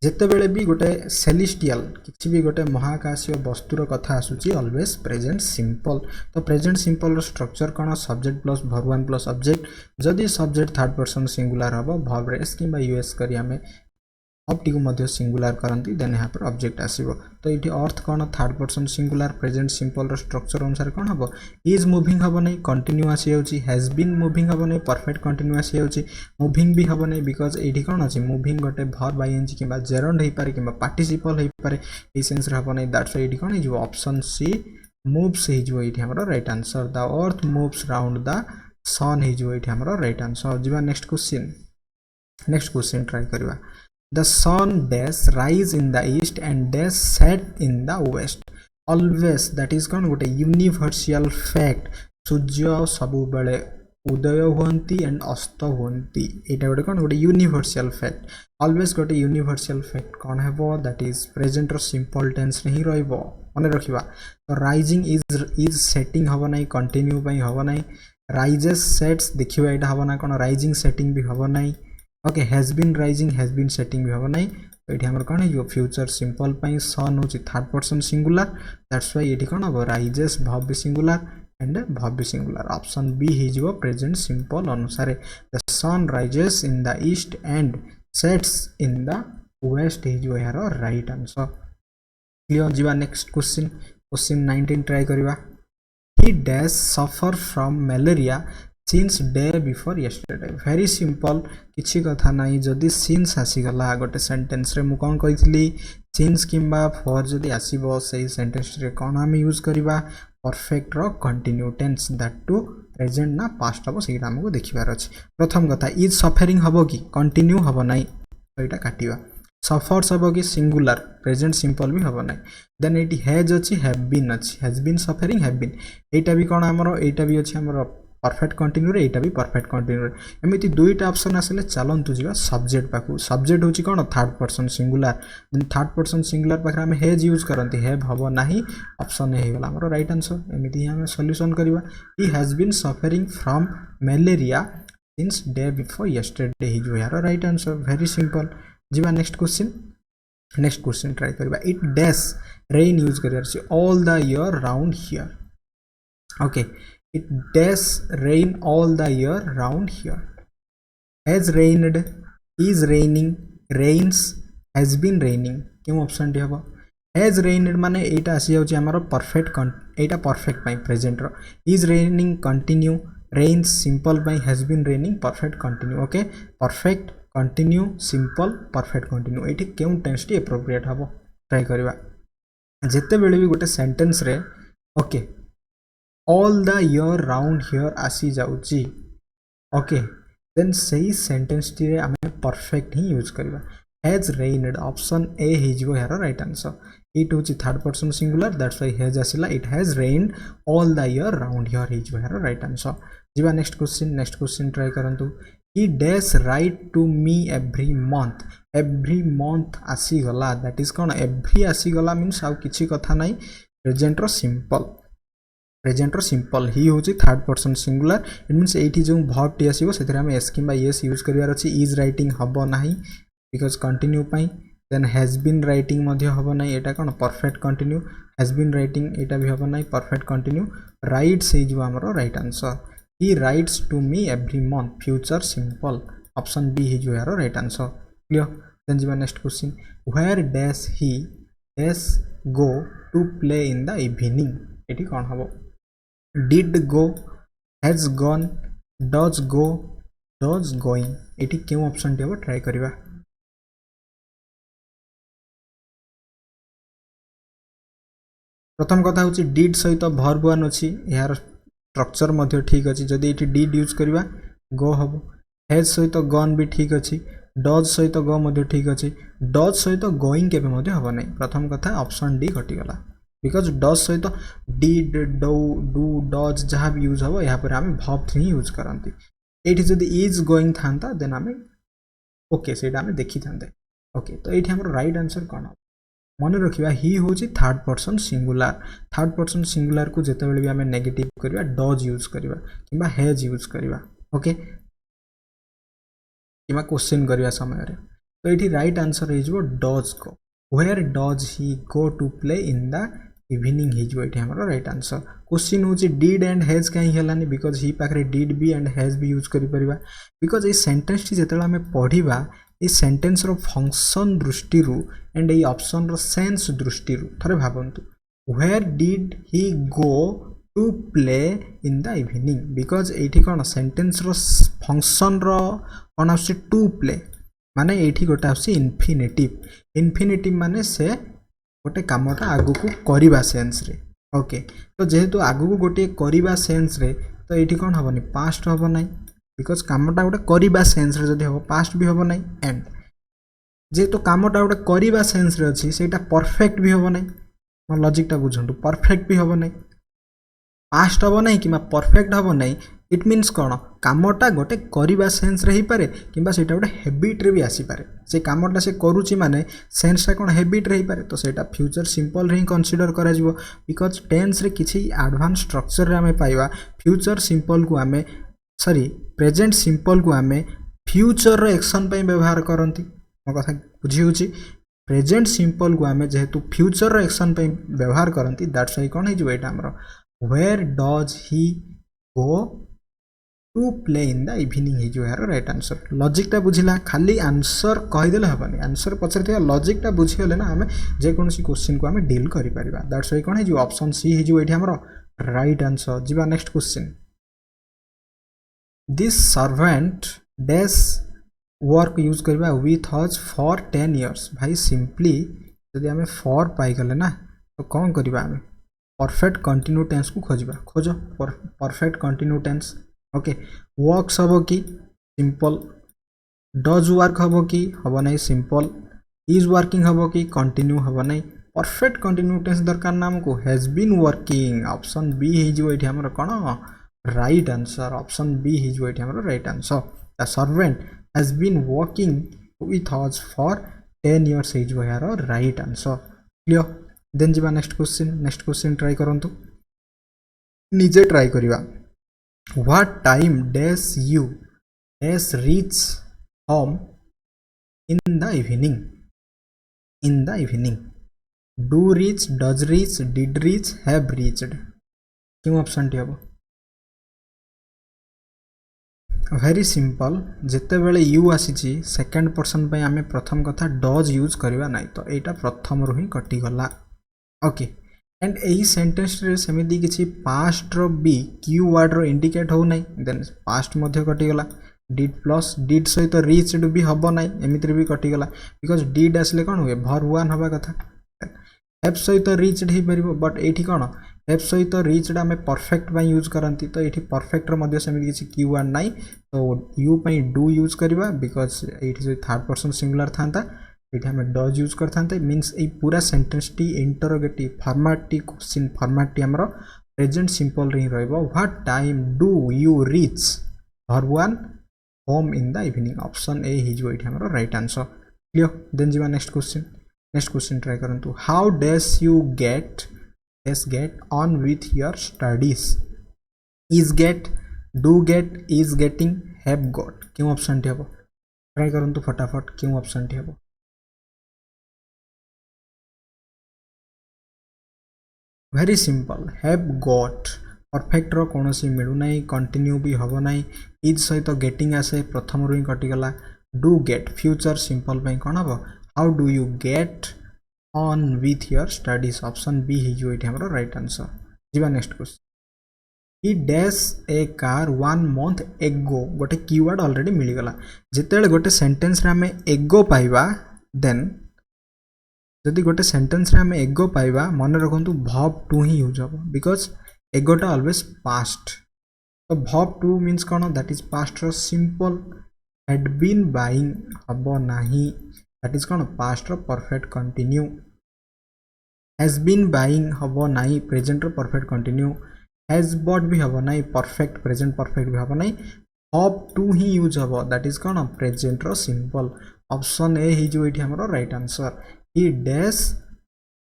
जेते बेले भी गोटे सेलिस्टियल किछि भी गोटे महाकाशीय वस्तुर कथा आसुची ऑलवेज प्रेजेंट सिंपल तो प्रेजेंट सिंपल रो स्ट्रक्चर कोन subject plus verb one plus object जदि सब्जेक्ट थर्ड पर्सन सिंगुलर हबो वर्ब रेस किबा यूएस करी हमें ऑप्टी को मध्य सिंगुलर करंती देन यहाँ पर ऑब्जेक्ट आसीबो तो इठी अर्थ कोन third person singular present simple रो स्ट्रक्चर अनुसार कोन हबो इज मूविंग हबो नै कंटिन्यू आसी होची हैज बीन मूविंग हबो नै परफेक्ट कंटिन्यू आसी होची मूविंग भी हबो नै बिकॉज़ एठी कोन अछि मूविंग गोटे वर्ब आईएनजी किबा जेरंड हेई पारे किबा पार्टिसिपल हेई पारे ए सेंस रे हबो नै दैट्स व्हाई एठी कोन हिजो ऑप्शन सी मूव्स हिजो एठी हमरो right answer the earth moves round the sun हिजो एठी हमरो राइट आंसर जिबा नेक्स्ट क्वेश्चन ट्राई करबा The sun dash rise in the east and dash set in the west. Always that is कौन गोटे universal fact. सूर्य सबु बेले उदय हुअंती एंड अस्त हुअंती एटा गोटे कौन गोटे यूनिवर्सल फैक्ट ऑलवेज गोटे यूनिवर्सल फैक्ट कौन हेबो दैट इज प्रेजेंट रो सिंपल टेंस रे ही रहइबो माने रखिबा तो राइजिंग इज सेटिंग हबो नै कंटिन्यू पई हबो नै राइजेस सेट्स देखिबा एटा हबो ना कोन राइजिंग सेटिंग भी हबो नै okay has been rising has been setting भी हबो नै तो एठी हमर कोन हिजो फ्यूचर सिंपल पई सन होची third person singular that's why एठी कोन हबो राइजेस वर्ब भी सिंगुलर एंड वर्ब भी सिंगुलर ऑप्शन बी हिजो प्रेजेंट सिंपल अनुसार the sun rises in the east and sets in the west हिजो यार राइट आंसर क्लियर जिवा नेक्स्ट क्वेश्चन 19 ट्राई करबा ही dash suffer from malaria since day before yesterday very simple किछि कथा नाही जदी since आसी गला गोटे सेंटेंस रे मु कोन कहितली since किंबा for जदी आसीबो सेही सेंटेंस रे कोन हम यूज करबा परफेक्ट रो continue tense that to present ना पास्ट हबो सेही हमको देखिबार अछि प्रथम कथा इज सफरिंग हबो कि कंटिन्यू हबो नाही तो एटा काटिबा सफर्स हबो कि सिंगुलर प्रेजेंट सिंपल भी हबो नाही देन एटी हैज अछि has been suffering have been एटा भी कोन हमरो एटा भी अछि हमरो परफेक्ट कंटिन्यू रे एटा भी परफेक्ट कंटिन्यू रे एमिति दुईटा ऑप्शन आसले चलंतु जिबा सब्जेक्ट पाकू सब्जेक्ट होची कोन third person singular then third person singular पाखरा हम हैज यूज करंती हैव हबो नाही ऑप्शन ए हेगला हमरो राइट आंसर एमिति हम सॉल्यूशन करबा he has been suffering from malaria since day before yesterday ही जो यार राइट आंसर वेरी सिंपल जिबा नेक्स्ट क्वेश्चन ट्राई करबा इट डैश रेन यूज करियर छी all the year round here okay it does rain all the year round here has rained is raining rains has been raining क्यों ऑप्शन डी हबो has rained माने एटा आसी जाउची हमरो परफेक्ट एटा परफेक्ट पाई प्रेजेंट रो is raining continue rains simple पाई has been raining perfect continue okay perfect continue simple perfect continue एठी क्यों टेंस टी एप्रोप्रिएट हबो ट्राई करबा जेते बेले भी गोटे सेंटेंस रे okay all the year round here आसी जाउची ओके देन सही सेंटेंस टी रे हमें परफेक्ट ही यूज करबा हैज रेन्ड ऑप्शन ए हिजबो यार राइट आंसर इट होची third person singular that's why has आसिला it has rained all the year round here हिजबो यार राइट आंसर जिबा नेक्स्ट क्वेश्चन ट्राई करंतु he dash write to me every month आसी गला दैट इज कोन एवरी आसी गला मींस आउ किछि कथा नाही प्रेजेंट रो सिंपल ही होची third person singular it means एठी जो वर्ब टी आसीबो सेथरे हम एस किबा यस यूज करिवार अछि इज राइटिंग हबो नाही बिकॉज़ कंटिन्यू पाई देन हैज बीन राइटिंग मध्ये हबो नाही एटा कोन perfect continue has been writing एटा भी हबो नाही परफेक्ट कंटिन्यू राइट्स हे जो हमरो right answer he writes to me every month future simple option B हे जो यारो राइट आंसर क्लियर देन जिबा next question where dash he dash go to play in the evening एठी कोन हबो did go, has gone, does go, does going, एटी क्यों ऑप्शन टी हम ट्राई करिवा। प्रथम कथा हूँ डिड सहित भर्ब वन अच्छी यार स्ट्रक्चर मध्य ठीक अच्छी जदि ये डिड यूज करवा गो हम, हैज सहित गन भी ठीक अच्छी, डज सहित गो मध्य ठीक अच्छी, डज सहित गोइंग केबे मध्य हबो नहीं। प्रथम कथा ऑप्शन डी कटिगला बिकज डज सहित डिड, डू, डू, डज जहाँ भी यूज हम यहाँ पर आम भर्ब ही यूज करती। ये जदि इज गोइंग था देन आम ओके से देखी था। ओके तो ये आम राइट आंसर कौन हम मन रखा ही हूँ third person singular. Third person singular को जितेबाला भी आम नेगेटिव करवा डज यूज करवा कि हैज यूज करवा। ओके कि क्वेश्चन करवा समय तो ये राइट आंसर हो does go, where does he go to play in the evening ये हमारा राइट आंसर। क्वेश्चन हूँ डिड एंड हैज कहीं हेलानी बिकज ही पाखे डिड भी एंड हैज भी यूज कर बिकज ये सेंटेंस टी जिते आम पढ़ा ये सेंटेंस रो फंक्शन दृष्टि एंड ये ऑप्शन रो सेंस दृष्टि थोड़े भावतु where did he go to play in the evening because ये कौन सेंटेंस रो फंक्शन रो कौन आस टू प्ले माने ये गोटे आस इनफिनिटिव। इनफिनिटिव माने से गोटे कामटा आगु को करवा सेंस रे। ओके तो जेहेतु आगु को गोटे करवा सेंस रे तो ये कौन हेनी पास्ट हम ना बिकज कामटा गोटे करवा सेंस रे जदि हम पास्ट भी हम ना एंड जेहेतु कामटा गोटे करवा सेंस रे अच्छी से परफेक्ट भी हम ना मोर लॉजिकटा बुझंतु परफेक्ट भी हम ना पास्ट हम ना कि परफेक्ट हम ना इट मीन्स कौन कामटा गोटे करवा सेंस रे ही पारे कि से गोटे हैबिट रे भी आसी पारे से कामटा से करुची माने सेंसटा कौन हैबिट रे ही पारे तो सेटा फ्यूचर सिंपल रे ही कंसीडर करा जिवो बिकज टेंस रे किछि एडवांस स्ट्रक्चर रे हमें पाइबा फ्यूचर सिंपल को हमें सॉरी प्रेजेंट सिंपल को हमें फ्यूचर रो एक्शन पे व्यवहार करंती मो कथा बुझी होची प्रेजेंट सिंपल को हमें जेहेतु फ्यूचर रो एक्शन पे व्यवहार करंती दैट्स व्हाई कौन हिजो एटा हमरो where does he go to play in the evening हिजो यार राइट आंसर। लॉजिकटा बुझिला खाली आंसर कहीदेले हेबनी आंसर पछरे थिया लॉजिकटा बुझिगले ना हमें जे कोनसी क्वेश्चन को हमें डील करि परिबा दैट्स व्हाई कौन हिजो ऑप्शन सी हिजो एठी हमरो राइट आंसर। जिबा next question this servant dash work use करवा विथ हज फॉर 10 years भाई सिंपली जदि आम फॉर पाई गले ना तो कौन करवा आम परफेक्ट कंटिन्यू टेंस को खोजा खोज perfect continue tense. Okay works हम कि सिंपल डज वर्क हम कि हम ना सिंपल इज वर्किंग हम कि कंटिन्यू हम ना परफेक्ट कंटिन्यू टेंस दरकार ना हमको has been working option B हो ये आम कौन राइट आंसर ऑप्शन बी हो ये आम right answer the servant has been working with us for 10 years हो यार राइट आंसर। क्लियर देन जी नेक्स्ट क्वेश्चन ट्राई करंतु निजे ट्राई करिवा what time dash you dash reach home in the evening do reach does reach did reach have reached क्यों ऑप्शन टी हम वेरी सिंपल जिते बेले यू आसी सेकेंड पर्सन पे आमे प्रथम कथा डज यूज करवा ना तो यहाँ प्रथम रू ही कटिगला। ओके एंड यही सेंटेंस रे सेमिति किछि पास्ट रो बी क्यू वर्ड रो इंडिकेट हो नहीं देन पास्ट मध्य कटिगला डिड प्लस डिड सहित रीच्ड भी हम ना एमिति भी कटिगला बिकज डिड आसले कौन हुए भर्ब वन हवा कथा हैव सहित रीच्ड हो पार बट ये कौन हैव सहित रीच्ड आम परफेक्ट यूज करती तो ये परफेक्ट रो सेमिति किछि क्यू वर्ड ना तो यू पई डू यूज करवा बिकज ये थर्ड पर्सन सिंगुलर था ये आम डज यूज करते मीन्स ये पूरा सेंटेंस टी इंटरोगेटिव फॉर्मेट टी क्वेश्चन फॉर्मेट टी हमरो प्रेजेंट सिंपल रे रहइबो what time do you reach verb one home in the evening option A हिजो ये हमरो राइट आंसर। क्लियर देन जीवा नेक्स्ट क्वेश्चन ट्राई करंतु how dash you get on with your studies is get do get is getting have got क्यों ऑप्शन टी हम ट्राई करंतु फटाफट क्यों ऑप्शन टी हम very simple have got perfect रो कौन सी मिलू ना कंटिन्यू भी हम ना इज सहित गेटिंग आसे प्रथम रू ही कटिगला डू गेट फ्यूचर सिंपल पे कौन हम how do you get on with your studies option B हो ये हमरो राइट आंसर। जीवा next question he dash a car 1 month एगो गोटे कीवर्ड ऑलरेडी मिल गला जेतेबेले गोटे सेंटेंस रे हमें एगो पाइबा देन जदि गोटे सेंटेंस रे हमें एगो पाइबा मन रखंतु verb टू ही यूज हबो बिकॉज एगोटा ऑलवेज पास्ट तो verb टू मीन्स कौन दैट इज पास्ट रो सिंपल had been buying हबो नाही दैट इज कौन पास्ट रो perfect continue has been buying हबो नाही प्रेजेंट रो परफेक्ट कंटिन्यू has bought भी हबो नाही परफेक्ट प्रेजेंट परफेक्ट भी हबो नाही verb टू ही यूज हबो दैट इज कौन प्रेजेंट रो सिंपल ऑप्शन ए ही जो एठी हमरो right answer he dash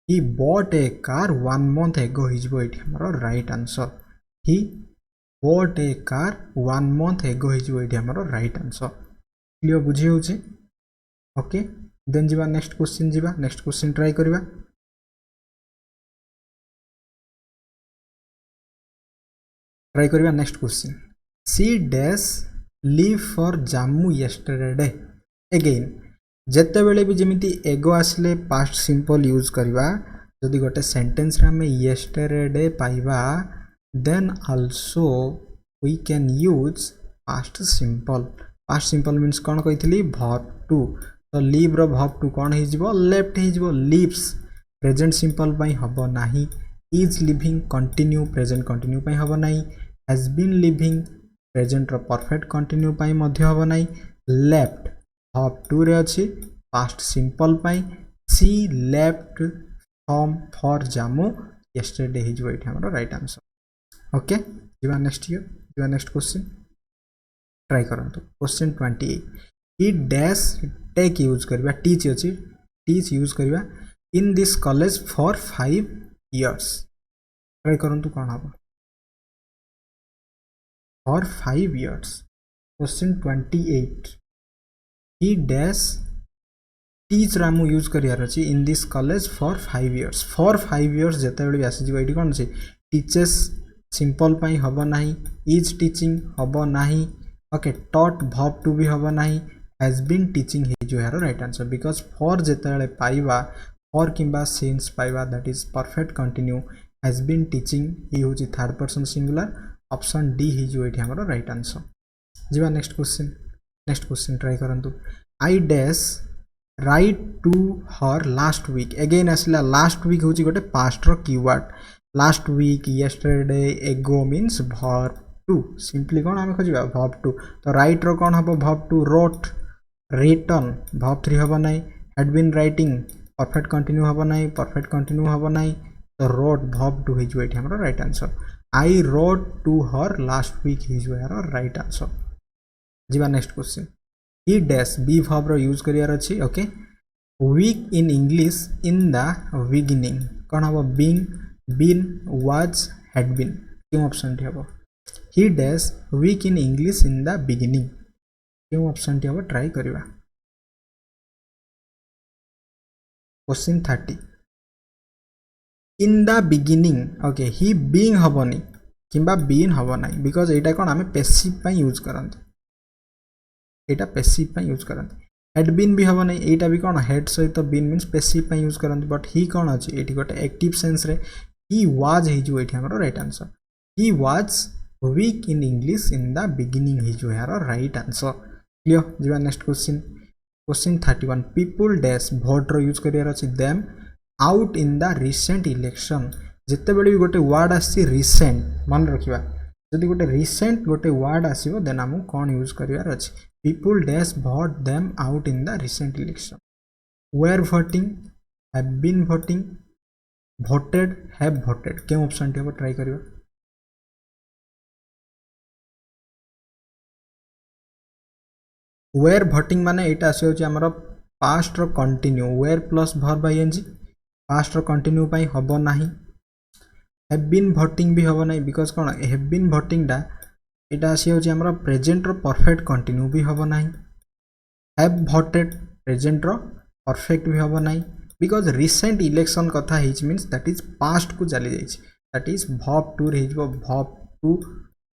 he bought a car 1 month ago ही जो एठी हमरो right answer he bought a car 1 month ago ही जो एठी हमरो राइट आंसर क्लियर बुझी होचे ओके देन जीवा नेक्स्ट क्वेश्चन ट्राई करबा next question she dash leave for Jammu yesterday again जेते बेले भी जेमिति एगो आसले पास्ट सिंपल यूज करबा जदि गोटे सेंटेंस रे हमें येस्टरडे पाइबा then also we can use past simple means कौन कही verb टू तो लीव रो verb टू कौन हो लेफ्ट हो लीव्स प्रेजेंट सिंपल पाई हबो नाही is leaving continue present continue पाई हबो नाही हैज बीन लिविंग प्रेजेंट रो परफेक्ट कंटिन्यू पाई मध्य हबो नाही लेफ्ट verb टू रे अछि पास्ट सिंपल पाई she left home for Jammu yesterday ही जो एठी हमरो राइट आंसर ओके जीवा नेक्स्ट क्वेश्चन ट्राई करंतु question 28 he dash take use करबा टीच अछि टीच यूज करबा in this college for 5 years try करंतु कोन हबो for 5 years question 28 he dash teach रामु यूज करियार अछि in this college for 5 years for 5 years जेते बेले आसी जिवो एठी कोन अछि टीचर्स सिंपल पाई हबो नाही इज टीचिंग हबो नाही ओके टॉट verb टू भी हबो नाही हैज बीन टीचिंग ही जो यार राइट आंसर बिकॉज फॉर जेतेले पाइबा फॉर किंबा सिंस पाइबा that is perfect continue has been teaching he होची third person singular option D ही जो एठी हमरो राइट आंसर जीवा नेक्स्ट क्वेश्चन ट्राई करंतु I dash write to her last week again आसला लास्ट वीक होची गोटे पास्ट रो keyword last week yesterday ago means verb two simply कौन आम खोजा verb टू तो राइट रो कौन हम verb two wrote written verb three हम ना had been writing perfect continue हम ना परफेक्ट कंटिन्यू हम ना तो रोट verb टू हो हमारा right answer I wrote to her last week हो यार राइट आंसर जीवा next question he dash be verb रो यूज करियार अछि okay weak in English in the beginning कौन हम being been was had been क्यों ऑप्शन टी हम he dash weak in English in the beginning क्यों ऑप्शन टी हम ट्राई करबा question 30 in the beginning okay ही बीइंग हबनी किंबा बीन हब ना बिकॉज एटा कौन आम पेसिव पई यूज करते एटा पेसिव पई यूज करते हेड बीन भी हम ना एटा भी कौन हेड सहित बीन मीन्स पेसिव पई यूज करते बट ही कौन अच्छी ये गोटे एक्टिव सेंस रे ही वाज हो ये हमारा right answer he was weak in English in the beginning हो यार राइट आंसर क्लियर जीवा next question 31 people dash vote रो यूज करियार अछि them out in the recent election जिते बड़ी गोटे वर्ड आसी रिसेंट मन रखिबा जदि गोटे रिसेंट गोटे वर्ड आसीबो देन हम कोन यूज करियार अछि people dash vote them out in the recent election were voting have been voting voted have voted क्यों ऑप्शन टी ट्राई करियो वेयर voting माने एटा आसी होची हमर पास्ट रो continue were plus verb ing past रो कंटिन्यू पई हबो नाही have been voting भी हबो नाही बिकॉज़ कोन have been voting डा एटा आसी होची हमर प्रेजेंट रो परफेक्ट कंटिन्यू भी हबो नाही have voted प्रेजेंट रो परफेक्ट भी हबो नाही बिकॉज रिसेंट इलेक्शन कथा मीन्स दैट इज पास्ट को चली जाइए that is verb two verb two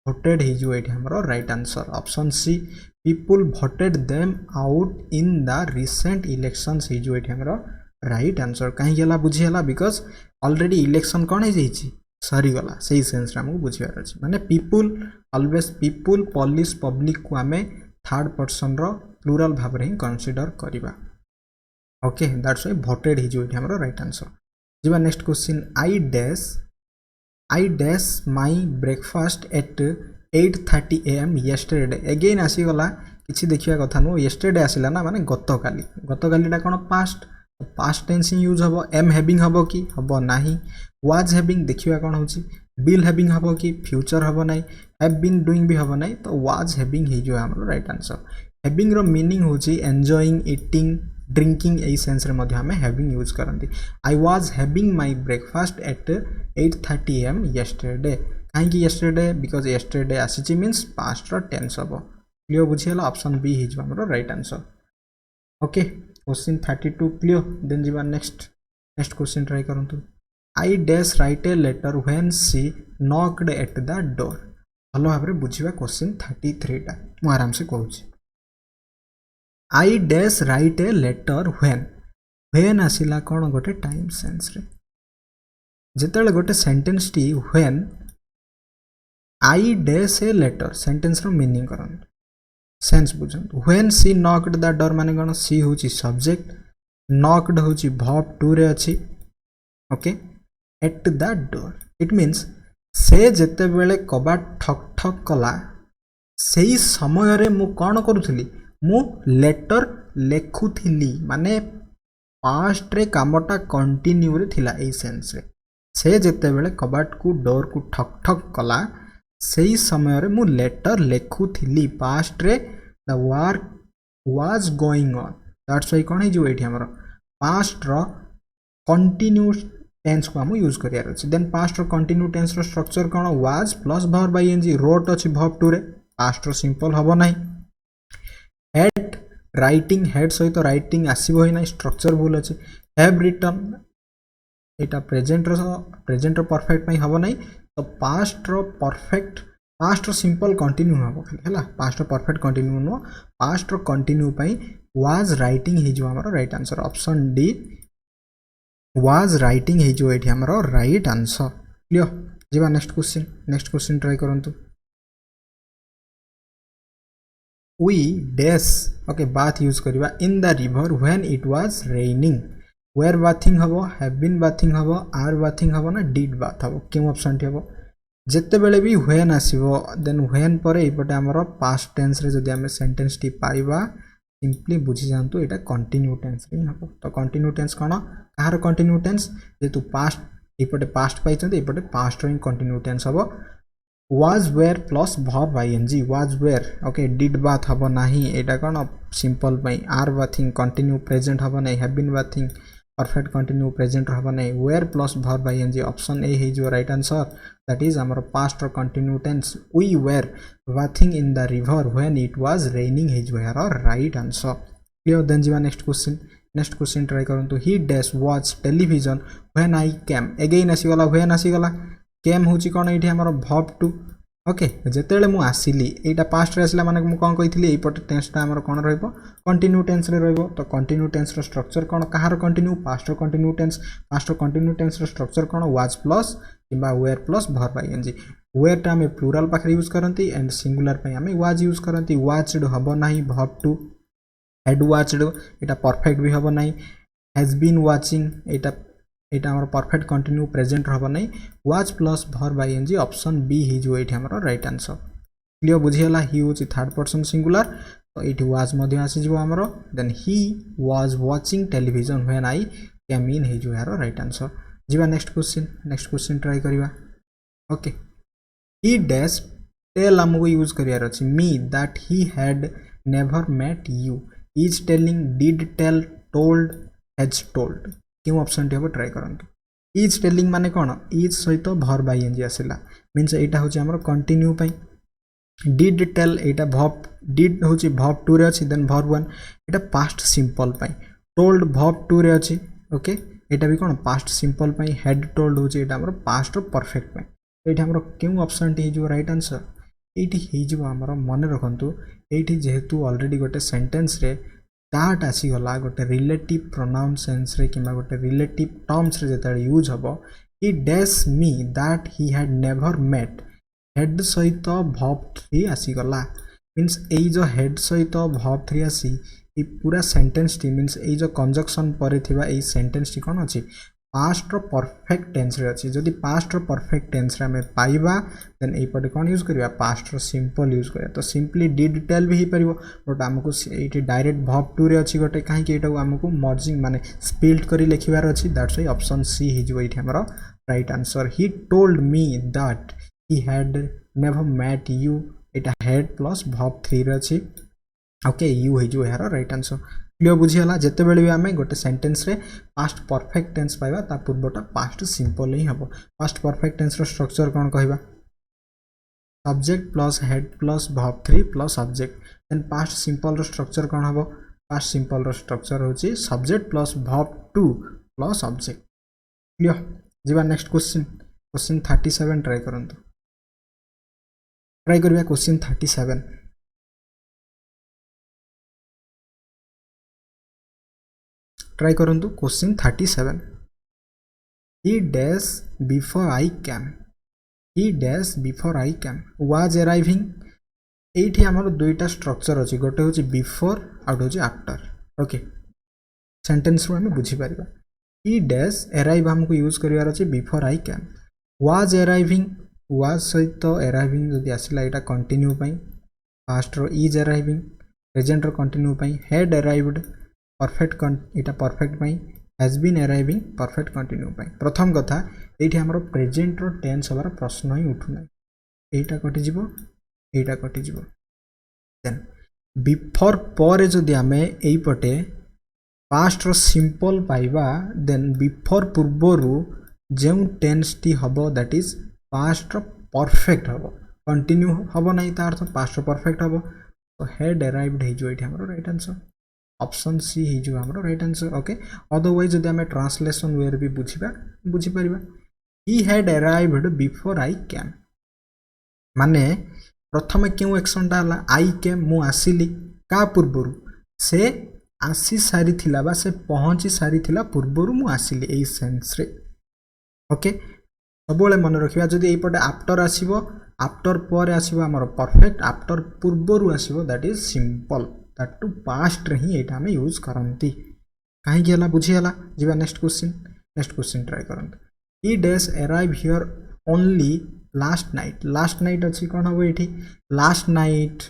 voted हो हमरो right answer option C people voted them out in the recent elections हो हमरो राइट आंसर कहीं बुझीगला बिकॉज ऑलरेडी इलेक्शन कौन हो सरी गला सही सेंस रे हमको बुझिबार अछि माने people always people police public को आमे थर्ड पर्सन रो प्लूरल भाव रे कंसीडर करिबा ओके दैट्स व्हाई वोटेड हिजो इठी हमरो राइट आंसर जिबा next question I dash my breakfast at 8:30 am yesterday again आसी गला किछि देखिया कथा नो yesterday आसिला ना माने गतकालीटा कोन पास्ट टेंस यूज हबो am having हबो कि हबो नाही was having देखिया कोन होची will having हबो कि फ्यूचर हबो नाही have been doing भी हबो नाही तो was having ही जो हमरो राइट आंसर having रो मीनिंग होची enjoying eating ड्रिंकिंग ए सेंस रे मध्ये हमें हैविंग यूज करंती I was having my breakfast at 8:30 am yesterday काहे कि yesterday बिकॉज़ yesterday आसीची मींस पास्ट रो टेंस हबो क्लियर बुझियला ऑप्शन बी हिज हमरो right answer okay question 32 clear then जीवा नेक्स्ट क्वेश्चन ट्राई करंतु I dash write a letter when she knocked at the door भलो भाबरे बुझिबा क्वेश्चन 33 टा मु आराम से कहूची I dash write a letter when आसिला कौन गोटे टाइम सेंस रे जेतेले गोटे सेंटेंस टी when I dash a letter sentence रो मीनिंग करन सेंस बुझंतु when she knocked the door माने कोन she होची सब्जेक्ट knocked होची verb to रे अछि okay at the door it means से जेते बेले कबाट ठक ठक कला सेही समय रे मु कोन करूथली मु लेटर लेखुथिली माने पास्ट रे कामटा कंटिन्यू रे थिला ए सेंस रे से जेते बेले कबाट को डोर को ठक ठक कला सेही समय रे मु लेटर लेखुथिली पास्ट रे the work was going on that's why कोन हे जो एठी हमर पास्ट रो कंटिन्यू टेंस को हम यूज करियार अछि देन पास्ट रो कंटिन्यू टेंस रो स्ट्रक्चर कोन was plus verb ING wrote अछि वर्ब टू रे पास्ट रो सिंपल हबो नाही हेड राइटिंग हेड सहित राइटिंग आसीबो ही ना स्ट्रक्चर भूल अछि हैव रिटन एटा प्रेजेंट रो परफेक्ट पई हबो नाही तो पास्ट रो सिंपल कंटिन्यू हबो खाली हला पास्ट रो परफेक्ट कंटिन्यू नो पास्ट रो कंटिन्यू पई वाज राइटिंग हे जो हमरो right answer option D was writing हे जो एठी हमरो राइट आंसर क्लियर जेबा नेक्स्ट क्वेश्चन ट्राई करंतु we dash okay bath use करिवा in the river when it was raining where bathing हबो have been bathing हबो are bathing हबो ना did bath हबो केम ऑप्शन टी हबो जत्ते बेले भी when आसीबो देन when परे एपटे हमरो past tense रे जदि हमें सेंटेंस टी पाइबा सिंपली बुझी जानतु एटा कंटिन्यू टेंस रे हबो तो कंटिन्यू टेंस कोन कहार कंटिन्यू टेंस जे तू पास्ट एपटे पास्ट पाइछन एपटे पास्ट रो कंटिन्यू टेंस हबो was were plus verb ing was were okay did bath हबो नाही एटा कोन सिंपल पई are bathing कंटिन्यू प्रेजेंट हबो नाही have been bathing perfect continue present हबो नाही were plus verb ing option A हे जो राइट आंसर दैट इज हमर पास्ट रो continue tense we were bathing in the river when it was raining हे जो यार राइट आंसर क्लियर देन जीवा नेक्स्ट क्वेश्चन ट्राई करंतु he dash watch television when I came again आसी गला when आसी गला केम होची कोन एठी हमर verb टू ओके जेतेले मु आसीली एटा पास्ट रे आसीला माने मु कोन कहितली एई पटे टेंसटा हमर कोन रहइबो कंटिन्यू टेंस रे रहइबो तो कंटिन्यू टेंस रो स्ट्रक्चर कोन कहार कंटिन्यू पास्ट रो कंटिन्यू टेंस रो स्ट्रक्चर कोन वाज प्लस किबा were plus verb ing were टा में प्लूरल पाखरे यूज करंती एंड सिंगुलर पे हमें वाज यूज करंती वाच्ड हबो नाही verb to had watched Etah perfect भी हबो नाही has been watching एटा हमर परफेक्ट कंटिन्यू प्रेजेंट रहबो नै was plus verb ing option B ही जो एठी हमर राइट आंसर क्लियर बुझियला ही होची थर्ड पर्सन सिंगुलर तो एठी वाज मध्ये आसी जिवो हमर then he was watching television when I came in ही जो यार राइट आंसर जिवा नेक्स्ट क्वेश्चन ट्राई करिवा ओके ही डैश टेल हमको यूज करियार अछि me that he had never met you is telling did tell told has told क्यों ऑप्शन टी हम ट्राई करंतु इज टेलिंग माने कोन इज सहित verb ing आसिला मींस एटा होची हमर कंटिन्यू पई डिड टेल एटा verb डिड होची verb टू रे अछि देन verb 1 एटा पास्ट सिंपल पई टोल्ड verb टू रे अछि ओके एटा भी कोन पास्ट सिंपल पई हैड टोल्ड होची एटा हमर पास्ट परफेक्ट पई एटा हमर क्यों ऑप्शन टी जो राइट आंसर एटी हे जो हमर मन रखंतु एटी जेहेतु ऑलरेडी गोटे सेंटेंस रे दैट आसी गला गोटे रिलेटिव प्रोनाउन सेंस रे किबा गोटे रिलेटिव टर्म्स रे जेता यूज हबो he dash me that he had never met head सहित verb 3 आसीगला मीन्स ए जो हेड सहित verb 3 आसी ये पूरा सेंटेंस टी मीन्स ए जो कंजक्शन परे थिबा ए सेंटेंस टी कोन अछि पास्ट रो परफेक्ट टेंस रे अछि जदि पास्ट रो परफेक्ट टेंस रे हमें पाइबा देन ए पटे कोन यूज करिया पास्ट रो सिंपल यूज करिया तो सिंपली डिड टेल भी परिबो बट हमको एटी डायरेक्ट verb 2 रे अछि गोटे काहे कि एटा हमको मर्जिंग माने स्पेल्ड करी लिखिबार अछि दैट्स व्हाई ऑप्शन सी हि जो एठी हमरो right answer he told me that he had never met you Etah head plus verb 3 रे अछि ओके यू हे जो यार राइट आंसर क्लियर बुझियला जते बेले भी हमें गोटे सेंटेंस रे पास्ट परफेक्ट टेंस पाइबा ता पूर्वटा पास्ट सिंपल ही हबो पास्ट परफेक्ट टेंस रो स्ट्रक्चर कोन कहबा subject plus had plus verb 3 plus subject then past simple रो स्ट्रक्चर कोन हबो पास्ट सिंपल रो स्ट्रक्चर होची subject plus verb 2 plus subject clear जीवा नेक्स्ट क्वेश्चन 37 ट्राई करंतु ट्राई करबा क्वेश्चन 37 ट्राई करंतु question 37 he dash before I came he dash before I came was arriving एठी हमर दुईटा स्ट्रक्चर अछि गोटे होछि बिफोर आउट होछि आफ्टर ओके सेंटेंस रो हम बुझी परिबा he dash arrive हमको यूज करिवार अछि before I came was arriving was सहित arriving जदि आसिला एटा कंटिन्यू पई पास्ट रो is arriving प्रेजेंट रो कंटिन्यू पई had arrived परफेक्ट एटा परफेक्ट पई has been arriving perfect continue पई प्रथम कथा एठी हमरो प्रेजेंट रो टेंस हबार प्रश्न ही उठु नै एटा कटि जिवो देन बिफोर पर जदि हमें एई पटे पास्ट रो सिंपल पाइबा देन बिफोर पूर्वरु जेउ टेंस टी हबो दैट इज पास्ट रो परफेक्ट हबो कंटिन्यू हबो नै तार अर्थ पास्ट रो परफेक्ट हबो तो हैड अराइव्ड हे जो एठी हमरो राइट आंसर ऑप्शन सी हे जो हमरो राइट आंसर ओके अदरवाइज जदि हमें ट्रांसलेशन वेयर भी बुझी परिबा he had arrived before I came माने प्रथमे केउ एक्शन ता हला आई केम मु आसिली का पूर्वरु से आसी सारी थिला बा से पहुंची सारी थिला पूर्वरु मु आसिली एई सेंस रे ओके सबोले मन रखिबा जदि एई पटे आफ्टर आसीबो आफ्टर पर आसीबो हमर परफेक्ट आफ्टर पूर्वरु आसीबो that is simple that too past रे ही एटा हम यूज करंती काहे कि हला बुझी हला जीवा नेक्स्ट क्वेश्चन ट्राई करंत he dash arrive here only last night अछि कोन हो एठी लास्ट नाइट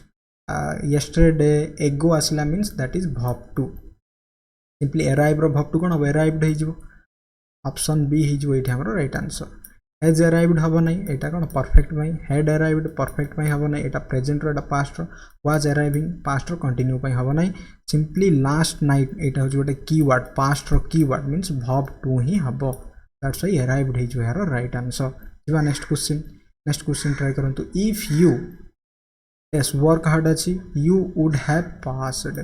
yesterday एगो आसला means that is verb 2 simply arrive रो verb 2 कोन हो अराइव्ड हे जिवो ऑप्शन बी हे जिवो एठी हमरो राइट आंसर has arrived हबो नै एटा कोन परफेक्ट पई had arrived परफेक्ट पई हबो नै एटा प्रेजेंट रो एटा पास्ट रो was arriving पास्ट रो कंटिन्यू पई हबो नै सिंपली लास्ट नाइट एटा हो जोटे कीवर्ड पास्ट रो कीवर्ड मीन्स verb 2 ही हबो दैट्स व्हाई अराइव्ड हे जो यार राइट आंसर जीवा नेक्स्ट क्वेश्चन ट्राई करंतु if you yes work hard अछि you would have passed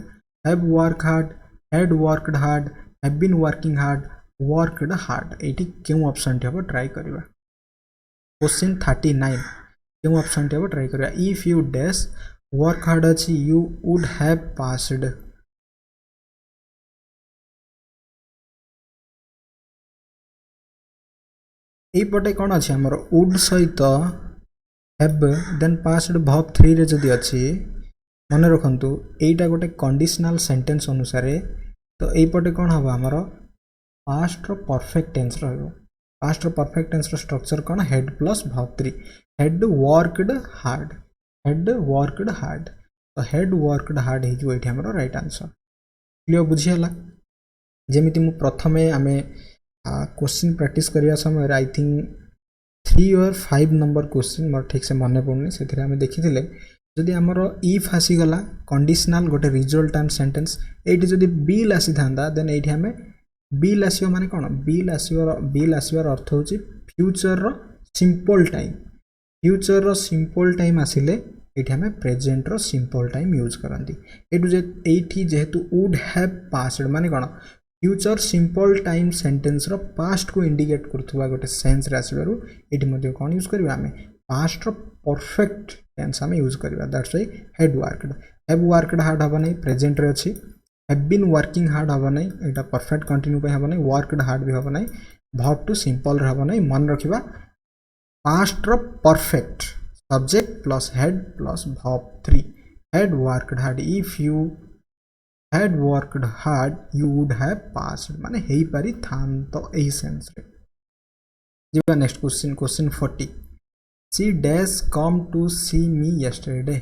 have worked hard had worked hard have been working hard worked hard एठी केउ ऑप्शन थे ट्राई करबा क्वेश्चन 39 केउ ऑप्शन थे ट्राई करबा if you dash work hard अछि you would have passed ए पटे कोन अछि हमर would सहित have then past verb 3 रे जदि अछि मने रखंतु एटा गोटे कंडीशनल सेंटेंस अनुसार तो एई पटे कोन हबो हमरो पास्ट रो परफेक्ट टेंस रहबो पास्ट रो परफेक्ट टेंस रो स्ट्रक्चर कोन had plus verb 3 had worked hard तो हेड वर्कड हार्ड हे जो एठी हमरो राइट आंसर क्लियर बुझियला जेमिति मु प्रथमे हमें क्वेश्चन प्रैक्टिस करिया समय आई थिंक 3 और 5 नंबर क्वेश्चन मोर ठीक से मन पड़नी से हमें देखी जदि आमर इफ आसी गला कंडीशनल गोटे रिजल्टेंट सेंटेंस एटी जदि बिल आसी थांदा देन एटी हमें बिल आसीबो माने कोन बिल आसीबार अर्थ होची फ्यूचर रो सिंपल टाइम आसिले एटी हमें प्रेजेंट रो सिंपल टाइम यूज करंती एटी जेहेतु वुड हैव पास्ड माने कोन फ्यूचर सिंपल टाइम सेंटेंस रो पास्ट को इंडिकेट करथुवा गोटे सेंस रे आसीबारु एटी मध्ये कोन यूज करबा हमें पास्ट रो परफेक्ट टेंस हमें यूज करबा that's why have worked hard हबो नै प्रेजेंट रे अछि हैव बीन वर्किंग हार्ड हबो नै एटा परफेक्ट कंटिन्यू पे हबो नै वर्कड हार्ड भी हबो नै verb to simple रे हबो नै मन रखिबा past row perfect subject plus had plus verb 3 had worked hard if you had worked hard you would have passed माने हेई पारि थान तो एही सेंस रे जिबा next question 40 she dash come to see me yesterday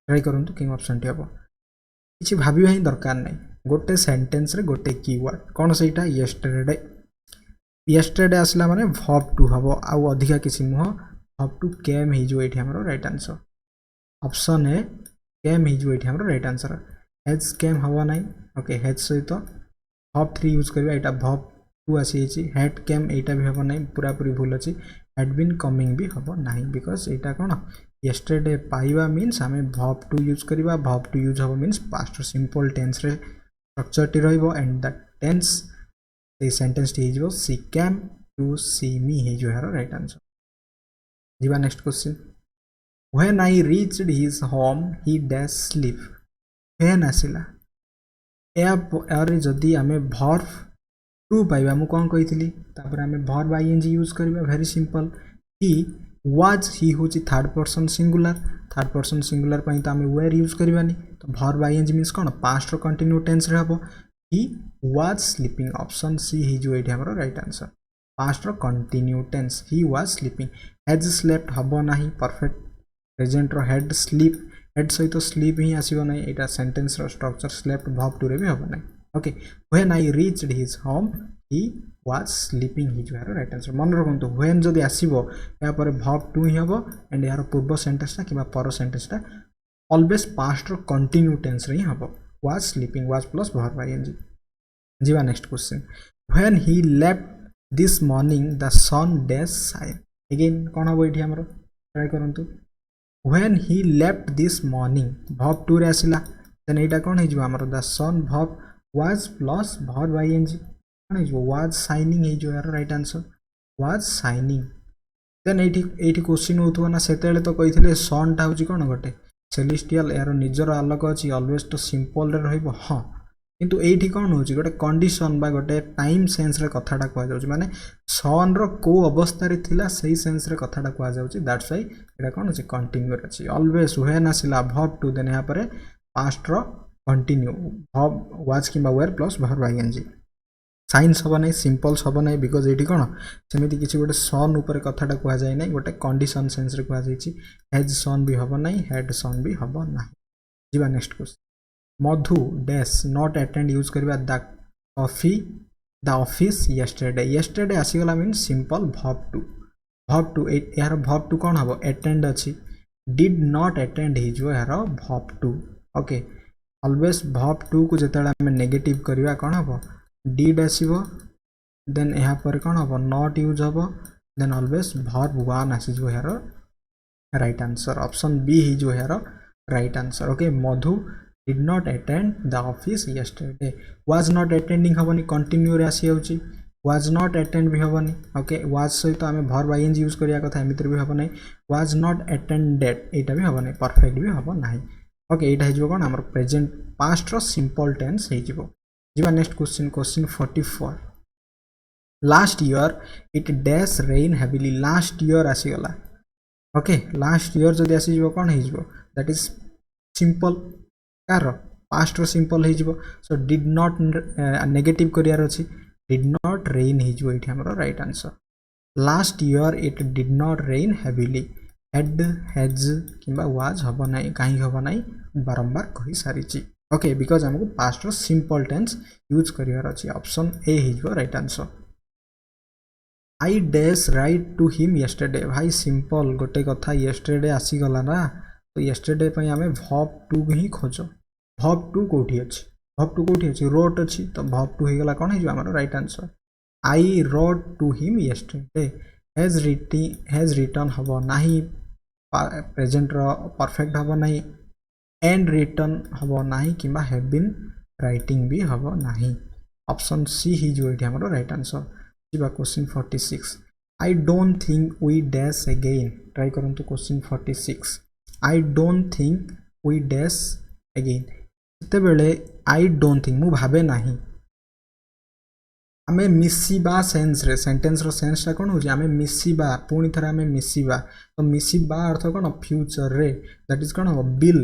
try करंतु किंग ऑप्शन टी हबो किछि भाबिबा ही दरकार नै गोटे सेंटेंस रे गोटे कीवर्ड कोन सेटा yesterday आसला माने verb to हबो आ अधिका किछि मुह verb to came हे जो एठी हमरो राइट आंसर ऑप्शन ए came हे जो एठी हमरो राइट आंसर has came हबो नै ओके has सहित verb 3 यूज करबा एटा verb 2 आसी छि had came एटा भी हबो नै पूरा पूरी भूल अछि had been coming भी हबो नाही बिकॉज़ एटा कोन yesterday पाइबा मींस हमें verb to यूज करबा verb to यूज हबो मींस past simple tense रे स्ट्रक्चर टी रहइबो and the tense the sentence टी हिजो she came to see me हे जो है राइट आंसर जीवा next question when I reached his home he dash sleep when आसिला यार जदी हमें verb टू पाइबा मु कोन कहितली तापर हमें verb ing यूज करबा very simple he was he होची थर्ड पर्सन सिंगुलर पई त हमें were यूज करबानी तो verb ing मींस कोन पास्ट रो कंटिन्यू टेंस रे हबो he was sleeping option C ही जो एठी हमरो राइट आंसर पास्ट रो continue tense he was sleeping has slept हबो नाही परफेक्ट प्रेजेंट रो had सहित sleep ही आसीबो नाही एटा सेंटेंस रो स्ट्रक्चर slept verb टू रे भी हबो नाही okay when I reached his home he was sleeping ही जो है राइट आंसर मन रखंतु when जदी आसीबो या पर verb टू ही हबो एंड यार पूर्व सेंटेंस ता किबा पर सेंटेंस ता ऑलवेज पास्ट रो कंटिन्यू टेंस रे ही हबो was sleeping was plus verb ing जीवा next question when he left this morning the sun dash shine again कोन हबो एठी हमरो ट्राई करंतु when he left this morning verb 2 रे आसिला देन एटा कोन हे जीवा हमरो the sun verb was plus verb ing कोन हे जीवा was shining हे जो यार right answer was shining then एठी क्वेश्चन होतबो ना सेतेले तो कहिथिले सन टा होची कोन गटे सेलेस्टियल यार निजर आलोक अछि ऑलवेज तो सिंपल रे रहइबो हां किंतु एठी कोन होची गोटे कंडीशन बा गोटे टाइम सेंस रे कथाटा कहै जाउची माने सन रो को अवस्था रे थिला सही सेंस रे कथाटा कहै जाउची दैट्स व्हाई एटा कोन होची कंटिन्यू रे अछि ऑलवेज व्हेन आसिला verb टू देन यहाँ पर पास्ट रो कंटिन्यू verb was किबा were प्लस verb ing साइंस हबो नै सिंपल्स हबो नै बिकॉज़ एठी कोन सेमिति किछि गोटे सन ऊपर कथाटा कहै जाय नै गोटे कंडीशन सेंस रे कहै जायछि हैज सन भी हबो नै हैड सन भी हबो नै जीवा next question Madhu dash not attend use करबा द ऑफिस yesterday आसीगला मींस सिंपल verb टू यार verb टू कोन हबो अटेंड अछि डिड नॉट अटेंड ही जो यार verb two okay always verb two को जेतेला हम नेगेटिव करबा कोन हबो did आसीबो देन यहाँ पर कोन हबो नॉट यूज हबो देन ऑलवेज verb 1 आसी जो यार राइट आंसर ऑप्शन बी ही जो यार right answer okay Madhu did not attend the office yesterday was not attending हबनी कंटिन्यू रे आसी होची was not attend भी हबनी ओके was सहित हमें verb ing यूज करिया कथा एमितिर भी हबो नै was not attended एटा भी हबो नै परफेक्ट भी हबो नाही ओके एटा हे जो कोन हमर प्रेजेंट पास्ट रो सिंपल टेंस हे जिवो जीवा next question 44 last year it dash rain heavily last year आसी गला ओके लास्ट ईयर जदी आसी जिवो कोन हे जिवो दैट इज सिंपल कार पास्ट रो सिंपल हे जिवो सो डिड नॉट नेगेटिव करियार अछि डिड नॉट रेन हे जिवो एठी हमरो right answer last year it did not rain heavily had has किबा वाज हबो नै काहे हबो नै बारंबार कहि सारी छी ओके बिकॉज़ हमको पास्ट रो सिंपल टेंस यूज करियार अछि ऑप्शन ए हे जिवो right answer I dash write to him yesterday भाई सिंपल गोटे कथा yesterday आसी गला ना तो yesterday पई हमें verb टू ही खोजो verb टू कोठी अछि wrote अछि तो verb टू हे गला कोन हे जो हमरो right answer I wrote to him yesterday has written हबो नाही प्रेजेंट रो परफेक्ट हबो नाही एंड रिटर्न हबो नाही किबा हैव बीन राइटिंग भी हबो नाही ऑप्शन सी ही जो एठी हमरो राइट आंसर जीवा question 46 I don't think we dash again try करंतु question 46 I don't think we dash again सेते बेले आई डोंट थिंक मु भाबे नाही आमे मिसिबा सेन्स रे सेंटेंस रो सेन्स टा कोन होची आमे मिसिबा पुनी थरा आमे मिसिबा तो मिसिबा अर्थ कोन फ्यूचर रे दैट इज कोन will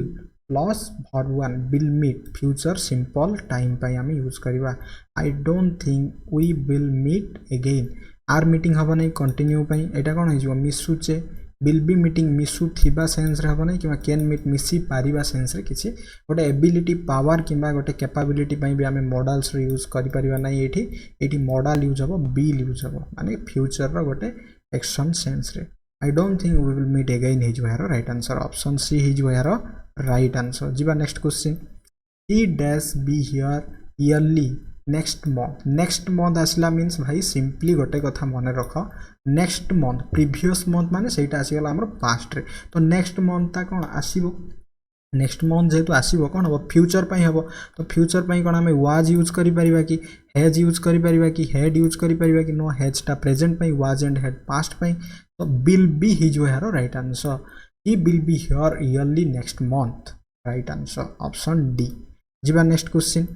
plus verb one will meet future simple time पाई आमे यूज करबा I don't think we will meet again आर मीटिंग हबो नै कंटिन्यू पाई एटा कोन होइजो मिसुचे विल बी मीटिंग मिसु थिबा सेन्स रे हबो नै किबा कैन मीट मिसी पारिबा सेन्स रे किछि गोटे एबिलिटी पावर किबा गोटे कैपेबिलिटी पई भी आमे मॉडल्स रे यूज करि परिबा नै एठी मॉडल यूज हबो विल यूज हबो माने फ्यूचर रो गोटे एक्शन सेन्स रे I don't think we will meet again हिज यार राइट आंसर ऑप्शन सी हिज यार राइट आंसर जीवा next question he dash be here early next month आसला मीन्स भाई सिंपली गोटे कथा मन रख नेक्स्ट मंथ प्रीवियस मंथ माने सेटा आसीगला हमर पास्ट रे तो नेक्स्ट मंथ ता कोन आसीबो नेक्स्ट मंथ जेतु आसीबो कोन हो फ्यूचर पई हबो तो फ्यूचर पई कोन हमें वाज यूज करि परिबा कि हैज यूज करि परिबा कि हैड यूज करि परिबा कि नो हैज ता प्रेजेंट पई वाज एंड हैड पास्ट पई तो विल बी हिज यार right answer he will be here early next month right answer option D जीवा next question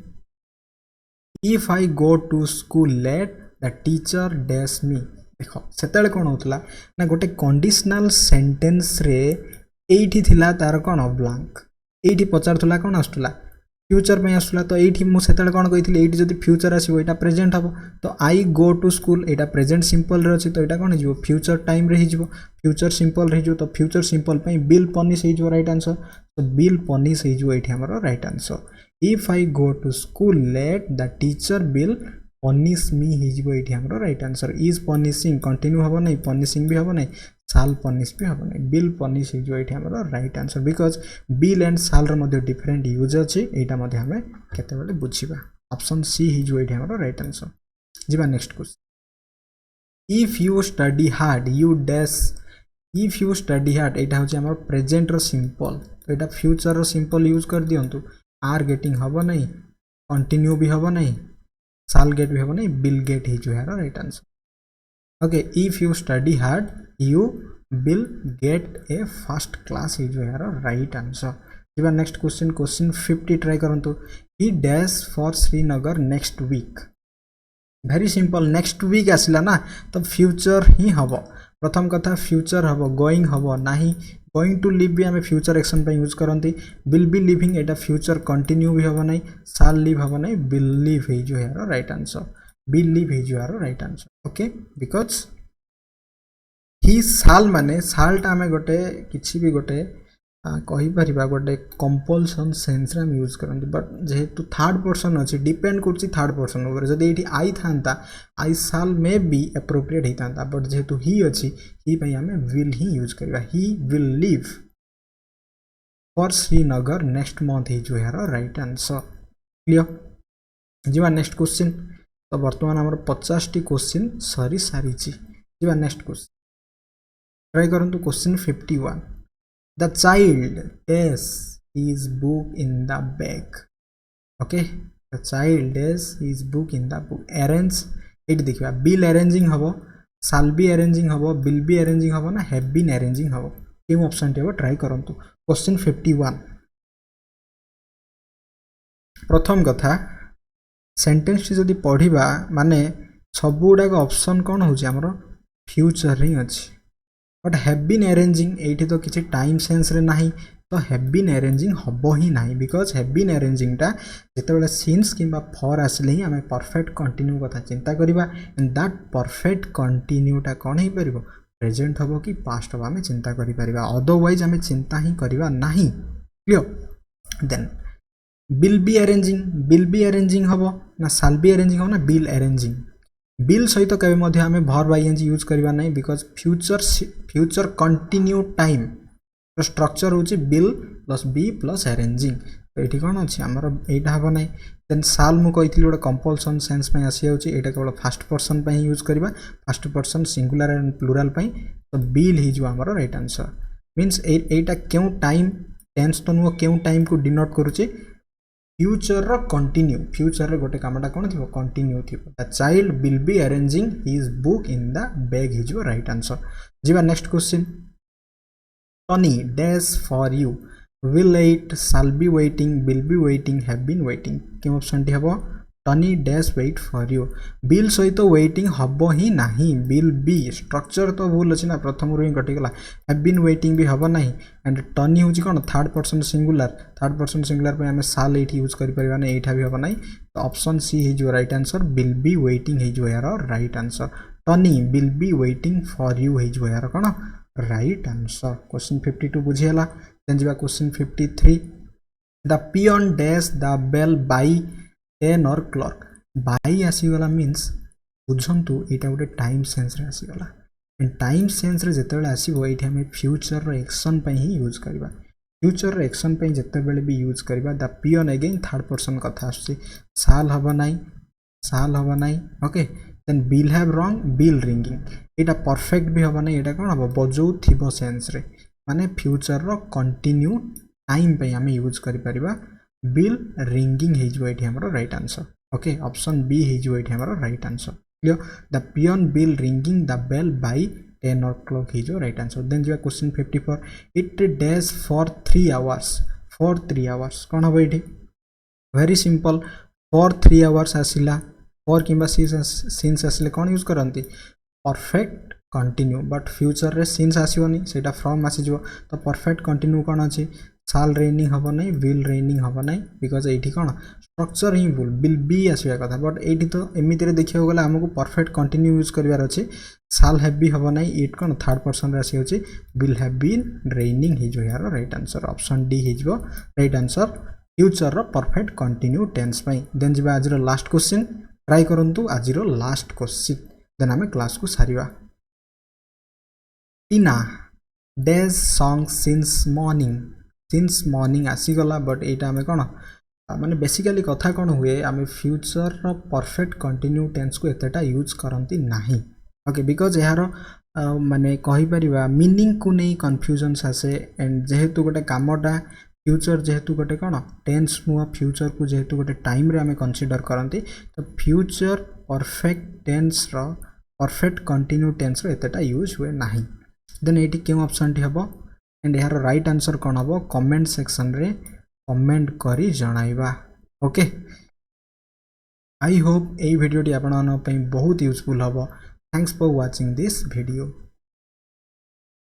If I go to school late, the teacher dash me. देखो सेतेले कोन होतला ना गोटे कंडीशनल सेंटेंस रे एठी थिला तार कोन ब्लैंक एठी पचारथुला कोन आस्तुला फ्यूचर में आस्तुला तो एठी मु सेतेले कोन कहिथिले एठी जदी फ्यूचर आसीबो एटा प्रेजेंट हबो तो आई go to school Etah present simple रे अछि तो एटा कोन हिजो फ्यूचर टाइम रे हिजो फ्यूचर सिंपल रे हिजो तो फ्यूचर सिंपल पई विल पनिश हिजो राइट आंसर तो विल पनिश हिजो एठी हमरो right answer If I go to school late, the teacher will punish me. हिजबो एठी हमरो right answer is punishing continue हबो नै punishing भी हबो नै shall punish भी हबो नै will punish हिजबो एठी हमरो right answer because will and shall र मध्ये डिफरेंट यूज अछि एटा मध्ये हमें केते बेले बुझिबा ऑप्शन सी हिजबो एठी हमरो राइट आंसर जीवा next question if you study hard you dash if you study hard एटा होछि हमर प्रेजेंट रो सिंपल तो एटा फ्यूचर रो सिंपल यूज कर दियंतु आर गेटिंग हबो नै कंटिन्यू भी हबो नै शाल गेट भी हबो नै विल गेट हिजो यार right answer okay if you study hard you will get a first class हिजो यार राइट आंसर जीवा नेक्स्ट क्वेश्चन क्वेश्चन 50 ट्राई करंतु he dash for Srinagar next week very simple next week आसिला ना तो फ्यूचर ही हबो प्रथम कथा फ्यूचर हबो गोइंग हबो नाही गोइंग टू लिव भी हमें फ्यूचर एक्शन पे use करंती will be living Etah future continue भी हबो नै शाल लिव हबो नै विल लिव हे जो यार राइट आंसर विल लिव हे जो यार right answer okay because he shall माने शाल टा हमें गोटे किछि भी गोटे कहि परिबा गोटे कंपल्सन सेंस रे हम यूज करंती बट जेहेतु थर्ड पर्सन अछि डिपेंड करछि थर्ड पर्सन ऊपर जदी एठी आई थांता आई शाल मे बी एप्रोप्रिएट हितांता बट जेहेतु ही अछि ही पई हमें विल ही यूज करबा he will live for Srinagar next month he जो यार राइट आंसर क्लियर जीवा नेक्स्ट क्वेश्चन तो वर्तमान हमर 50 टी क्वेश्चन सरी सारी छी जीवा नेक्स्ट क्वेश्चन ट्राई करंतु question 51 The child is his book in the bag. Okay, the child is his book in the book. Arrange it देखिबा will arranging हबो shall be arranging हबो will be arranging हबो ना have been arranging हबो केम ऑप्शन टेबो ट्राई करंतु क्वेश्चन 51 प्रथम कथा सेंटेंस टी जदी पढिबा माने सबुडा को ऑप्शन कोन होची हमरो फ्यूचर हि अछि बट हैव बीन अरेंजिंग एठी तो किछि टाइम सेंस रे नाही तो हैव बीन अरेंजिंग हबो ही नाही बिकॉज़ हैव बीन अरेंजिंग टा जेते बेला सिंस किबा फॉर आसले ही हमें परफेक्ट कंटिन्यू कथा चिंता करिबा एंड दैट परफेक्ट कंटिन्यू टा कोन हे परिबो प्रेजेंट हबो कि पास्ट हबो हमें चिंता करि परिबा अदरवाइज हमें चिंता ही करिबा नाही clear then will be arranging हबो ना शैल बी अरेंजिंग हबो ना विल अरेंजिंग बिल सहित केबे मध्ये हमें भर आईएनजी यूज करबा नै because future continue time structure होची will plus be plus arranging तो एठी कोन अछि हमर एटा हबो नै देन शाल मु कहितली ओडा कंपल्सन सेंस में आसी होची एटा केवल फर्स्ट पर्सन पे यूज करबा first person singular and plural पे तो बिल ही जो हमर राइट आंसर मींस एटा क्यों टाइम टेंस तो नो क्यों टाइम को डिनोट करूची फ्यूचर रो कंटिन्यू फ्यूचर रे गोटे कामटा कोन थिबो कंटिन्यू थिबो the child will be arranging his book in the bag हिज राइट आंसर जीवा next question Tony dash for you will wait shall be waiting will be waiting have been waiting के ऑप्शन टी हबो टनी dash wait for you will सहित वेटिंग हम ही नहीं बिल बी स्ट्रक्चर तो भूल अच्छी ना प्रथम रू ही कटिगला हैव बीन वेटिंग भी हम नहीं एंड टनी हूँ कौन थर्ड पर्सन सिंगुलर पे आम साल ये यूज करें यहाँ भी हम नहीं तो ऑप्शन सी हो right answer will be waiting हो यार right answer Tony will be waiting for you हो यार कौन राइट आंसर क्वेश्चन 52 बुझीगला देन जी question 53 the peon dash the bell by 10 o'clock by आसीगला मीन्स बुझंतु यहाँ गोटे टाइम सेन्स रे आसीगला एंड टाइम सेन्स रे जेतेबेले आसीबो एठी हमें फ्यूचर रो एक्शन पे ही यूज करबा फ्यूचर रो एक्शन पे जेतेबेले भी यूज करबा the peon again third person कथा आसी साल हबो नाही okay then will have rung will ringing एटा परफेक्ट भी हबो नाही एटा कोन हबो बजौ थिबो सेन्स रे माने फ्यूचर रो कंटिन्यू टाइम पे हमें यूज करि परिबा बिल रिंगिंग हो हमर right answer okay option B हो हमर right answer clear the peon will ringing the bell by 10 o'clock हो राइट आंसर देन जो question 54 it dash for 3 hours कौन हम ये वेरी सिंपल फॉर 3 आवर्स आसला फॉर कि सिंस आसिले कौन यूज करती परफेक्ट कंटिन्यू बट फ्यूचर रे सिंस आसोनी से फ्रॉम आसीज तो परफेक्ट कंटिन्यू कौन अच्छी साल रेनिंग हम नहीं विल रेनिंग हम नहीं बिकज ये कौन स्ट्रक्चर ही भूल बिल बी आसवा कथा बट ये तो एमती देखा गले आमको परफेक्ट कंटिन्यू यूज करार अच्छे साल हैव भी हम नहीं इट कौन थर्ड पर्सन आसी विल हैव बीन रेनिंग हो यार राइट आंसर ऑप्शन डी हो right answer future perfect continue tense then जी आज लास्ट क्वेश्चन ट्राई करूँ आज लास्ट क्वेश्चन देन आम क्लास को सारिबा Tina dash song since morning आसीगला बट यहाँ आम कौन माने बेसिकली कथा कौन हुए आम फ्यूचर परफेक्ट कंटिन्यू टेंस को एतेटा यूज करती नहीं ओके बिकज यार माने कहीपर मीनिंग को नहीं कन्फ्यूजन आसे एंड जेहेतु गोटे कामटा फ्यूचर जेहेतु गोटे कौन टेंस नुह फ्यूचर को जेहेतु गोटे टाइम रे आम कंसीडर करती तो future perfect tense perfect continue tense एतेटा यूज हुए ना देन ये क्यों ऑप्शन टी हम एंड यार राइट आंसर कौन हम कमेंट सेक्शन रे कमेंट करी जणाइबा ओके आई होप यही वीडियो टी आपण बहुत यूजफुल हम thanks for watching this video.